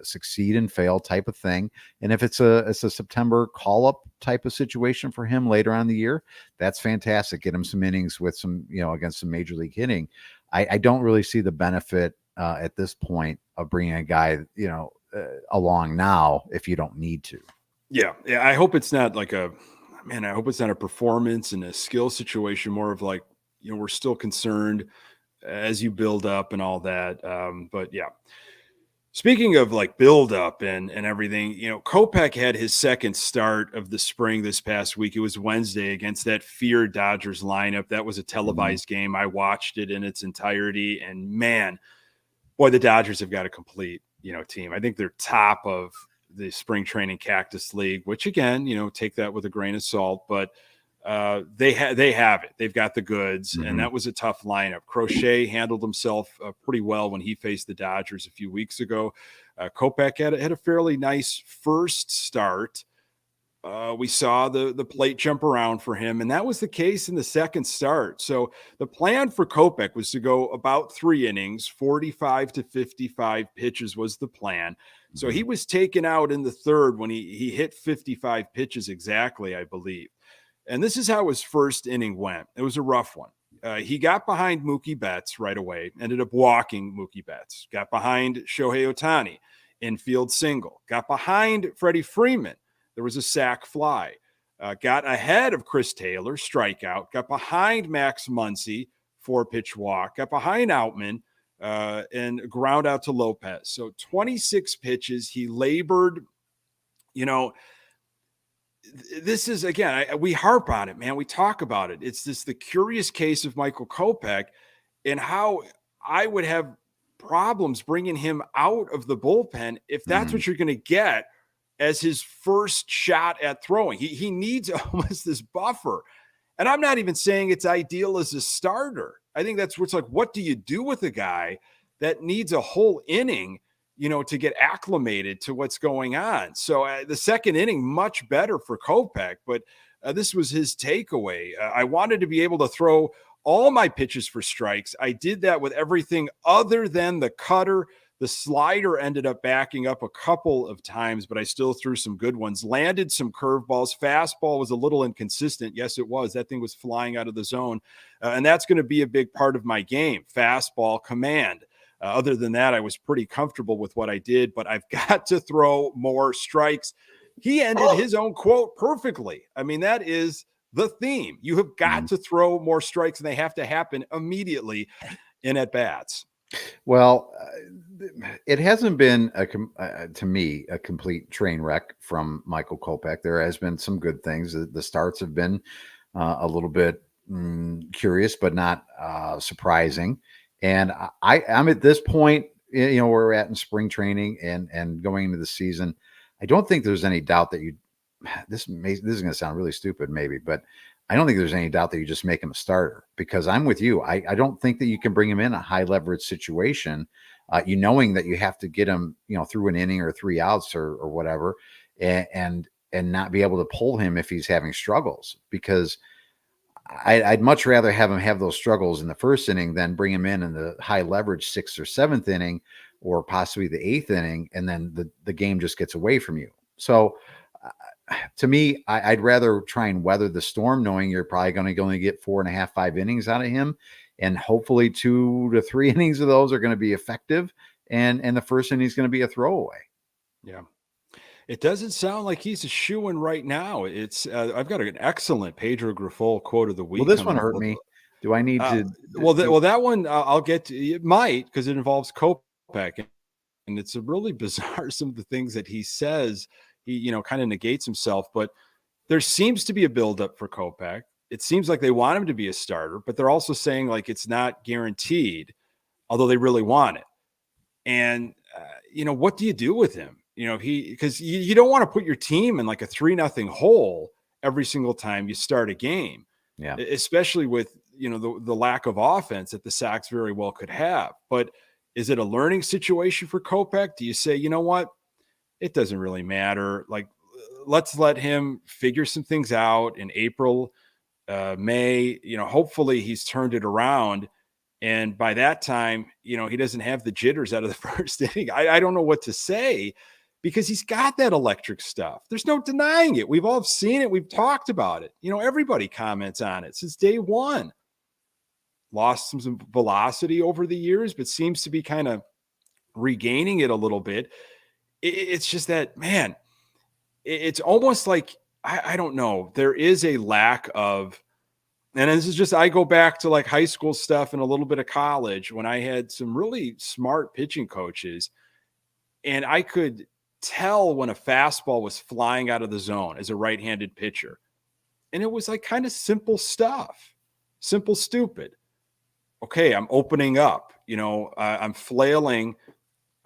succeed and fail type of thing. And if it's a September call up type of situation for him later on in the year, that's fantastic. Get him some innings with some, against some major league hitting. I don't really see the benefit at this point of bringing a guy, along now if you don't need to. Yeah. I hope it's not like I hope it's not a performance and a skill situation, more of like, we're still concerned as you build up and all that. But yeah. Speaking of like build up and everything, Kopech had his second start of the spring this past week. It was Wednesday against that feared Dodgers lineup. That was a televised game. I watched it in its entirety, and man, boy, the Dodgers have got a complete, team. I think they're top of the spring training Cactus League, which again, take that with a grain of salt, but they have it. They've got the goods, and that was a tough lineup. Crochet handled himself pretty well when he faced the Dodgers a few weeks ago. Kopech had a fairly nice first start. We saw the plate jump around for him, and that was the case in the second start. So the plan for Kopech was to go about 3 innings, 45 to 55 pitches was the plan. So he was taken out in the third when he hit 55 pitches exactly, I believe. And this is how his first inning went. It was a rough one. He got behind Mookie Betts right away, ended up walking Mookie Betts, got behind Shohei Ohtani, infield single, got behind Freddie Freeman. There was a sac fly, got ahead of Chris Taylor, strikeout, got behind Max Muncy, 4-pitch walk, got behind Outman, and ground out to Lopez. So 26 pitches. He labored, this is, again, we harp on it, man. We talk about it. It's the curious case of Michael Kopech and how I would have problems bringing him out of the bullpen if that's what you're going to get as his first shot at throwing. He needs almost this buffer. And I'm not even saying it's ideal as a starter. I think that's what's like, what do you do with a guy that needs a whole inning, to get acclimated to what's going on? So the second inning, much better for Kopech, but this was his takeaway. I wanted to be able to throw all my pitches for strikes. I did that with everything other than the cutter. The slider ended up backing up a couple of times, but I still threw some good ones, landed some curveballs. Fastball was a little inconsistent. Yes, it was. That thing was flying out of the zone. And that's going to be a big part of my game. Fastball, command. Other than that, I was pretty comfortable with what I did, but I've got to throw more strikes. He ended his own quote perfectly. I mean, that is the theme. You have got to throw more strikes, and they have to happen immediately in at-bats. Well, it hasn't been, to me, a complete train wreck from Michael Kopech. There has been some good things. The starts have been a little bit curious, but not surprising. And I'm at this point, where we're at in spring training and going into the season. I don't think there's any doubt that this is going to sound really stupid, maybe, but I don't think there's any doubt that you just make him a starter, because I'm with you. I don't think that you can bring him in a high leverage situation, knowing that you have to get him, through an inning or 3 outs or whatever, and not be able to pull him if he's having struggles, because I'd much rather have him have those struggles in the first inning than bring him in the high leverage 6th or 7th inning, or possibly the 8th inning, and then the game just gets away from you. So to me, I'd rather try and weather the storm, knowing you're probably going to only get 4.5, 5 innings out of him. And hopefully 2 to 3 innings of those are going to be effective. And the first inning is going to be a throwaway. Yeah. It doesn't sound like he's a shoo-in right now. It's I've got an excellent Pedro Grifol quote of the week. Will this one hurt me? Do I need to? That one I'll get to. It might, because it involves Kopech, and it's a really bizarre, some of the things that he says. He, kind of negates himself, but there seems to be a buildup for Kopech. It seems like they want him to be a starter, but they're also saying like it's not guaranteed, although they really want it. And, what do you do with him? Because you don't want to put your team in like a 3-0 hole every single time you start a game. Yeah. Especially with, the lack of offense that the Sox very well could have. But is it a learning situation for Kopech? Do you say, you know what? It doesn't really matter. Like, let's let him figure some things out in April, May. Hopefully he's turned it around. And by that time, he doesn't have the jitters out of the first inning. I don't know what to say, because he's got that electric stuff. There's no denying it. We've all seen it. We've talked about it. Everybody comments on it since day one. Lost some velocity over the years, but seems to be kind of regaining it a little bit. It's just that, man, it's almost like, I don't know. There is a lack of, and this is just, I go back to like high school stuff and a little bit of college when I had some really smart pitching coaches, and I could tell when a fastball was flying out of the zone as a right-handed pitcher. And it was like kind of simple stuff, simple, stupid. Okay, I'm opening up, I'm flailing.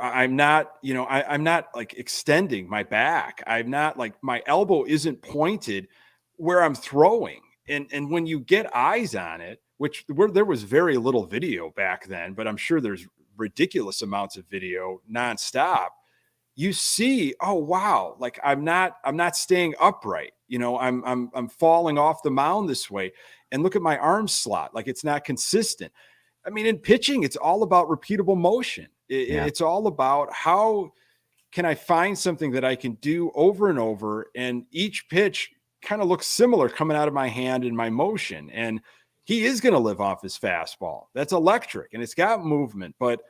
I'm not, I'm not like extending my back. I'm not like, my elbow isn't pointed where I'm throwing. And when you get eyes on it, there was very little video back then, but I'm sure there's ridiculous amounts of video nonstop. You see, oh wow, like I'm not staying upright. I'm falling off the mound this way, and look at my arm slot, like it's not consistent. I mean, in pitching, it's all about repeatable motion. It's all about how can I find something that I can do over and over, and each pitch kind of looks similar coming out of my hand in my motion. And he is going to live off his fastball. That's electric and it's got movement, but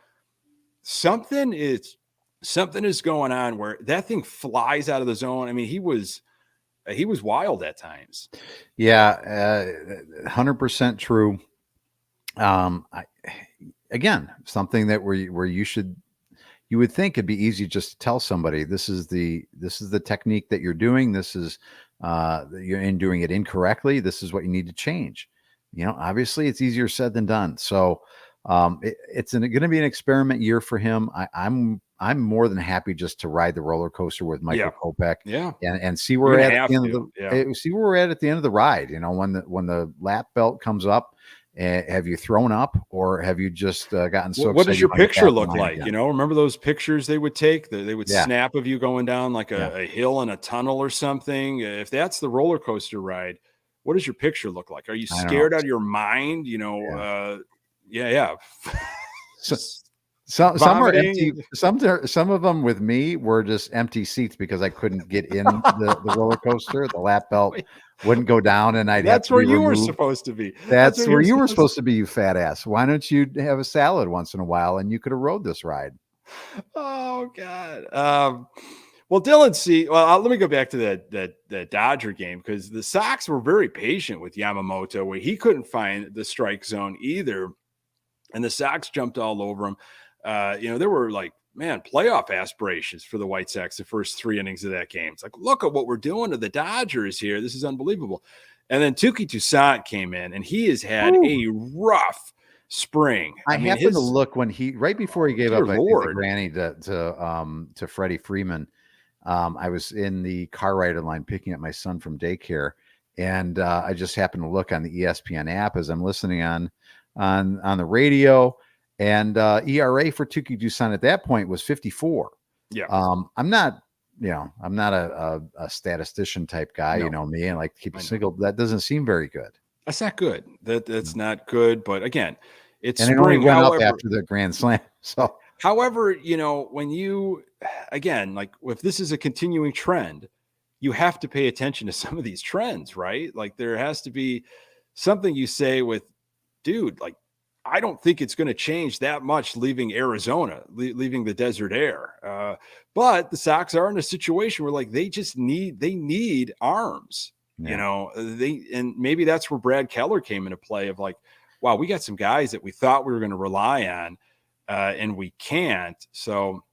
something is going on where that thing flies out of the zone. I mean, he was wild at times. Yeah, 100% true. Again, something that where you would think it'd be easy just to tell somebody this is the technique that you're doing. This is you're doing it incorrectly. This is what you need to change. Obviously it's easier said than done. So it's going to be an experiment year for him. I'm more than happy just to ride the roller coaster with Michael Kopech, and see where we're at the end of see where we're at the end of the ride. When the lap belt comes up, have you thrown up or have you just gotten so? What does your picture look like? Remember those pictures they would take? They would snap of you going down like a hill in a tunnel or something. If that's the roller coaster ride, what does your picture look like? Are you scared out of your mind? So, some are empty. Some of them with me were just empty seats because I couldn't get in the roller coaster. The lap belt wouldn't go down, and that's where you were supposed to be. That's where you were supposed to be, you fat ass. Why don't you have a salad once in a while, and you could have rode this ride? Oh God. Well, Dylan C. Well, let me go back to that Dodger game because the Sox were very patient with Yamamoto, where he couldn't find the strike zone either, and the Sox jumped all over him. There were playoff aspirations for the White Sox the first 3 innings of that game. It's like, look at what we're doing to the Dodgers here. This is unbelievable. And then Touki Toussaint came in, and he has had a rough spring. I happened to look when right before he gave up the granny to Freddie Freeman. I was in the car rider line picking up my son from daycare, and I just happened to look on the ESPN app as I'm listening on the radio, and ERA for Touki Toussaint at that point was 54. Yeah. I'm not a statistician type guy, me, and like keep a single. That doesn't seem very good. That's not good. That's not good. But again, it's and spring. It only went up after the grand slam. So, however, when you if this is a continuing trend, you have to pay attention to some of these trends, right? Like there has to be something you say with, dude, like I don't think it's going to change that much leaving Arizona, leaving the desert air. But the Sox are in a situation where they need arms. Yeah. And maybe that's where Brad Keller came into play of like, wow, we got some guys that we thought we were going to rely on, and we can't. So,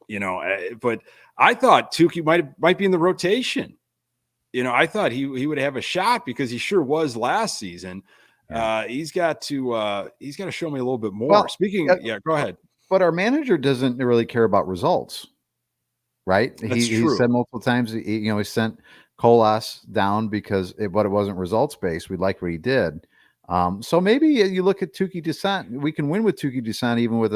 but I thought Touki might be in the rotation. I thought he would have a shot because he sure was last season. Yeah. He's got to show me a little bit more. Well, go ahead. But our manager doesn't really care about results, right? He said multiple times, he sent Colas down because it wasn't results based. We liked what he did. So maybe you look at Touki Toussaint. We can win with Touki Toussaint even with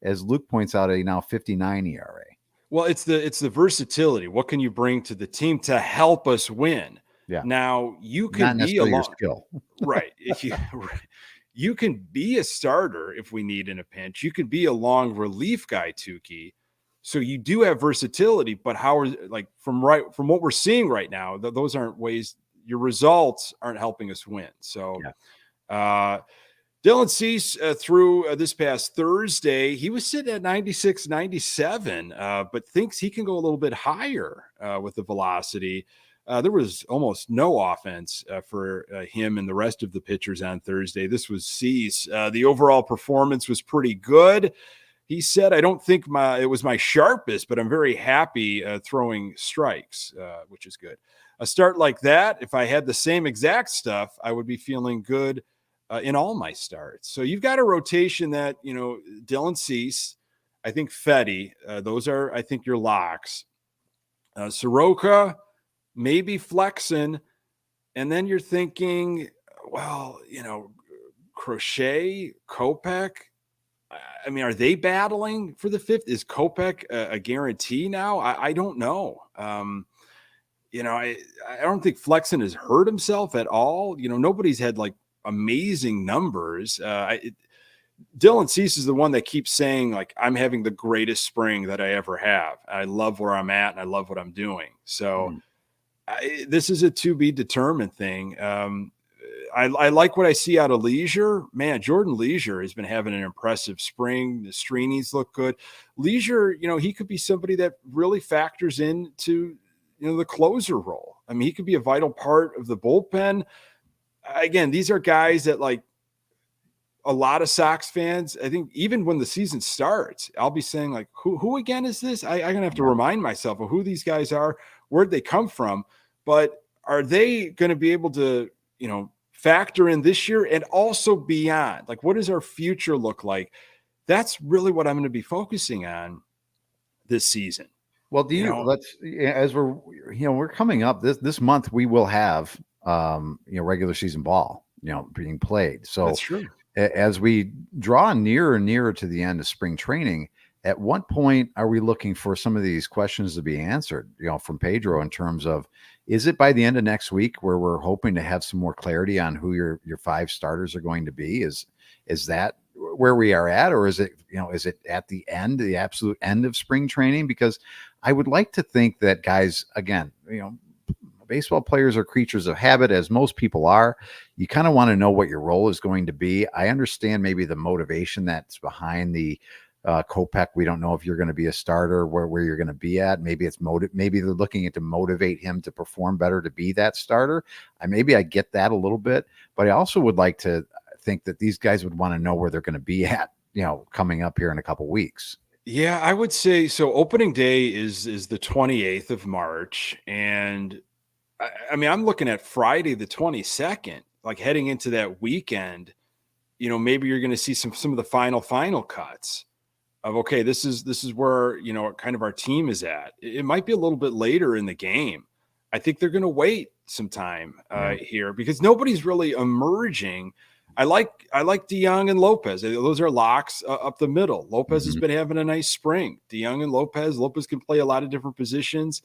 as Luke points out, a now 59 ERA. Well, it's the versatility. What can you bring to the team to help us win? Yeah. Now you can be your skill, right? You can be a starter if we need in a pinch. You can be a long relief guy, Touki. So you do have versatility, but from what we're seeing right now, those aren't ways. Your results aren't helping us win. So, Dylan Cease through this past Thursday, he was sitting at 96, 97, but thinks he can go a little bit higher with the velocity. There was almost no offense for him and the rest of the pitchers on Thursday. This was Cease. The overall performance was pretty good. He said, I don't think it was my sharpest, but I'm very happy throwing strikes, which is good. A start like that, if I had the same exact stuff, I would be feeling good in all my starts. So you've got a rotation that, Dylan Cease, I think Fetty, those are, I think, your locks. Soroka, maybe Flexen, and then you're thinking, well, Crochet, Kopech. I mean, are they battling for the fifth? Is Kopech a guarantee now? I don't know. I don't think Flexen has hurt himself at all. Nobody's had amazing numbers. Dylan Cease is the one that keeps saying I'm having the greatest spring that I ever have. I love where I'm at and I love what I'm doing. So this is a to be determined thing. I like what I see out of Leisure. Man, Jordan Leisure has been having an impressive spring. The Streenys look good. Leisure, he could be somebody that really factors into, the closer role. I mean, he could be a vital part of the bullpen. Again, these are guys that, like, a lot of Sox fans, I think even when the season starts, I'll be saying, like, who again is this? I'm going to have to remind myself of who these guys are, where'd they come from, but are they going to be able to, factor in this year and also beyond? Like, what does our future look like? That's really what I'm going to be focusing on this season. Well, as we're coming up this month, we will have, regular season ball, being played. So that's true. As we draw nearer and nearer to the end of spring training, at what point are we looking for some of these questions to be answered, from Pedro, in terms of, is it by the end of next week where we're hoping to have some more clarity on who your 5 starters are going to be? Is that where we are at, or is it at the absolute end of spring training? Because I would like to think that guys, again, baseball players are creatures of habit, as most people are. You kind of want to know what your role is going to be. I understand maybe the motivation that's behind the Kopech. We don't know if you're going to be a starter, where you're going to be at. Maybe maybe they're looking at to motivate him to perform better, to be that starter. Maybe I get that a little bit, but I also would like to think that these guys would want to know where they're going to be at, coming up here in a couple weeks. Yeah, I would say so. Opening day is the 28th of March, and I mean, I'm looking at Friday the 22nd, like heading into that weekend. Maybe you're going to see some of the final cuts of, okay, this is where, kind of our team is at. It might be a little bit later in the game. I think they're going to wait some time here, because nobody's really emerging. I like DeYoung and Lopez. Those are locks up the middle. Lopez has been having a nice spring. DeYoung and Lopez can play a lot of different positions.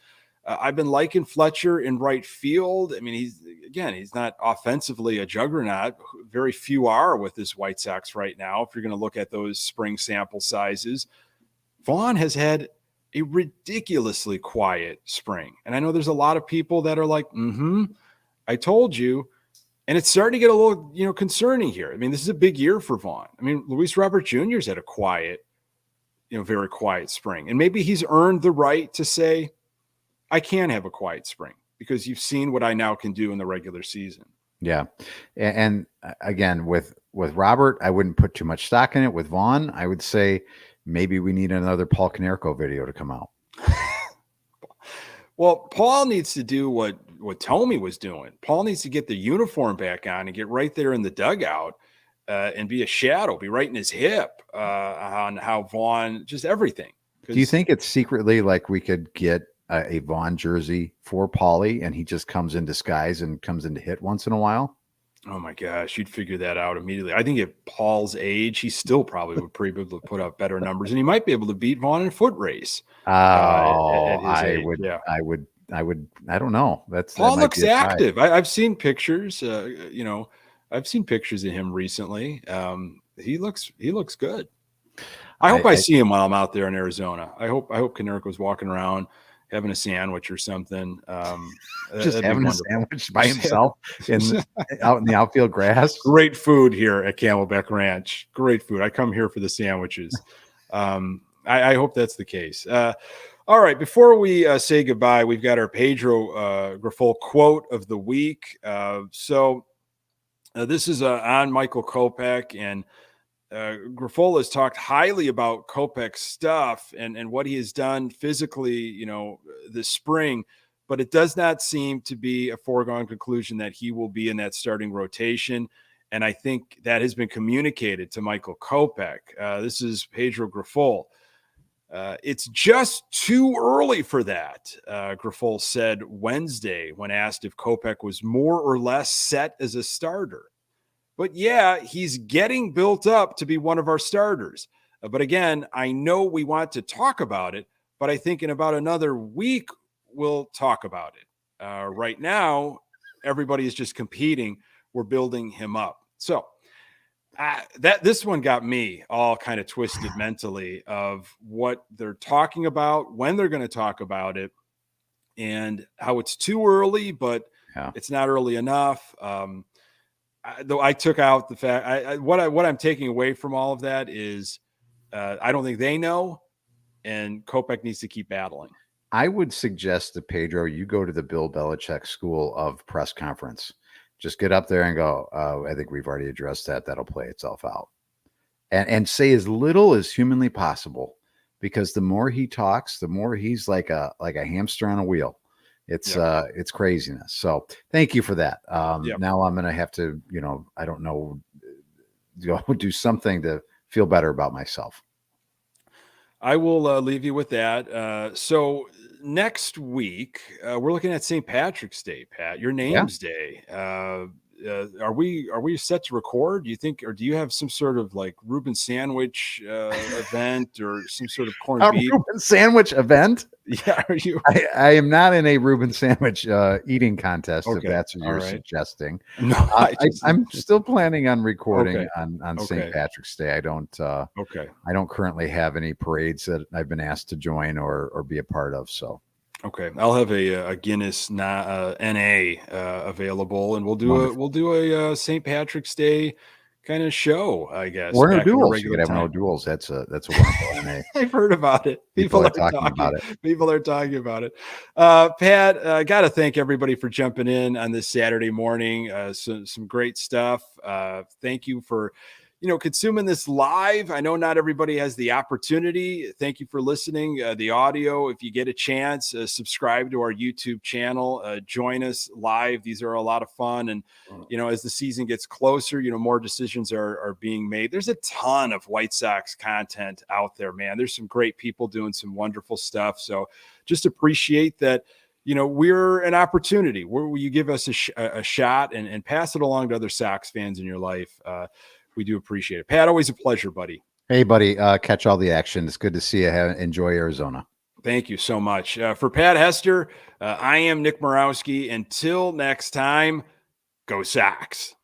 I've been liking Fletcher in right field. I mean, he's not offensively a juggernaut. Very few are with this White Sox right now, if you're going to look at those spring sample sizes. Vaughn has had a ridiculously quiet spring. And I know there's a lot of people that are like, I told you. And it's starting to get a little, concerning here. I mean, this is a big year for Vaughn. I mean, Luis Robert Jr.'s had a quiet, very quiet spring. And maybe he's earned the right to say, I can have a quiet spring, because you've seen what I now can do in the regular season. Yeah. And again, with Robert, I wouldn't put too much stock in it. With Vaughn, I would say maybe we need another Paul Konerko video to come out. Well, Paul needs to do what Tommy was doing. Paul needs to get the uniform back on and get right there in the dugout and be a shadow, be right in his hip on how Vaughn, just everything. Do you think it's secretly like we could get a Vaughn jersey for Paulie, and he just comes in disguise and comes in to hit once in a while? Oh my gosh, you'd figure that out immediately. I think at Paul's age, he still probably would be able to put up better numbers, and he might be able to beat Vaughn in a foot race. I don't know. Paul looks active. I've seen pictures. I've seen pictures of him recently. He looks good. I hope I see him while I'm out there in Arizona. I hope Konerko's walking around having a sandwich or something. Just having a sandwich by himself out in the outfield grass. Great food here at Camelback Ranch. Great food. I come here for the sandwiches. I hope that's the case. All right. Before we say goodbye, we've got our Pedro Grifol quote of the week. So this is on Michael Kopech, and Grifol has talked highly about Kopech's stuff and what he has done physically, this spring, but it does not seem to be a foregone conclusion that he will be in that starting rotation. And I think that has been communicated to Michael Kopech. This is Pedro Grifol. It's just too early for that, Grifol said Wednesday when asked if Kopech was more or less set as a starter. But yeah, he's getting built up to be one of our starters. But again, I know we want to talk about it, but I think in about another week, we'll talk about it. Right now, everybody is just competing. We're building him up. So this one got me all kind of twisted mentally of what they're talking about, when they're going to talk about it, and how it's too early, but it's not early enough. though I took out the fact, what I'm taking away from all of that is I don't think they know, and Kopech needs to keep battling. I would suggest to Pedro, you go to the Bill Belichick School of Press Conference. Just get up there and go, I think we've already addressed that. That'll play itself out. And say as little as humanly possible, because the more he talks, the more he's like a hamster on a wheel. It's craziness. So thank you for that. Now I'm going to have to, I don't know, do something to feel better about myself. I will leave you with that. So next week, we're looking at St. Patrick's Day, Pat, your name's day. Are we set to record? Do you think, or do you have some sort of like Reuben sandwich event or some sort of corned beef? Reuben sandwich event? Yeah, are you? I am not in a Reuben sandwich eating contest. Okay. If that's what you're suggesting. No, I'm still planning on recording on St. Patrick's Day. I don't currently have any parades that I've been asked to join or be a part of. So. Okay, I'll have a Guinness NA available, and we'll do a St. Patrick's Day kind of show, I guess. Or no duels. You could have no duels. That's a wonderful NA. I've heard about it. People are talking about it. People are talking about it. Pat, I got to thank everybody for jumping in on this Saturday morning. Some great stuff. Thank you for consuming this live. I know not everybody has the opportunity. Thank you for listening. The audio, if you get a chance, subscribe to our YouTube channel, join us live. These are a lot of fun. And, as the season gets closer, more decisions are being made. There's a ton of White Sox content out there, man. There's some great people doing some wonderful stuff. So just appreciate that. We're an opportunity where you give us a shot and pass it along to other Sox fans in your life. We do appreciate it. Pat, always a pleasure, buddy. Hey, buddy. Catch all the action. It's good to see you. Enjoy Arizona. Thank you so much. For Pat Hester, I am Nick Murawski. Until next time, go Sox.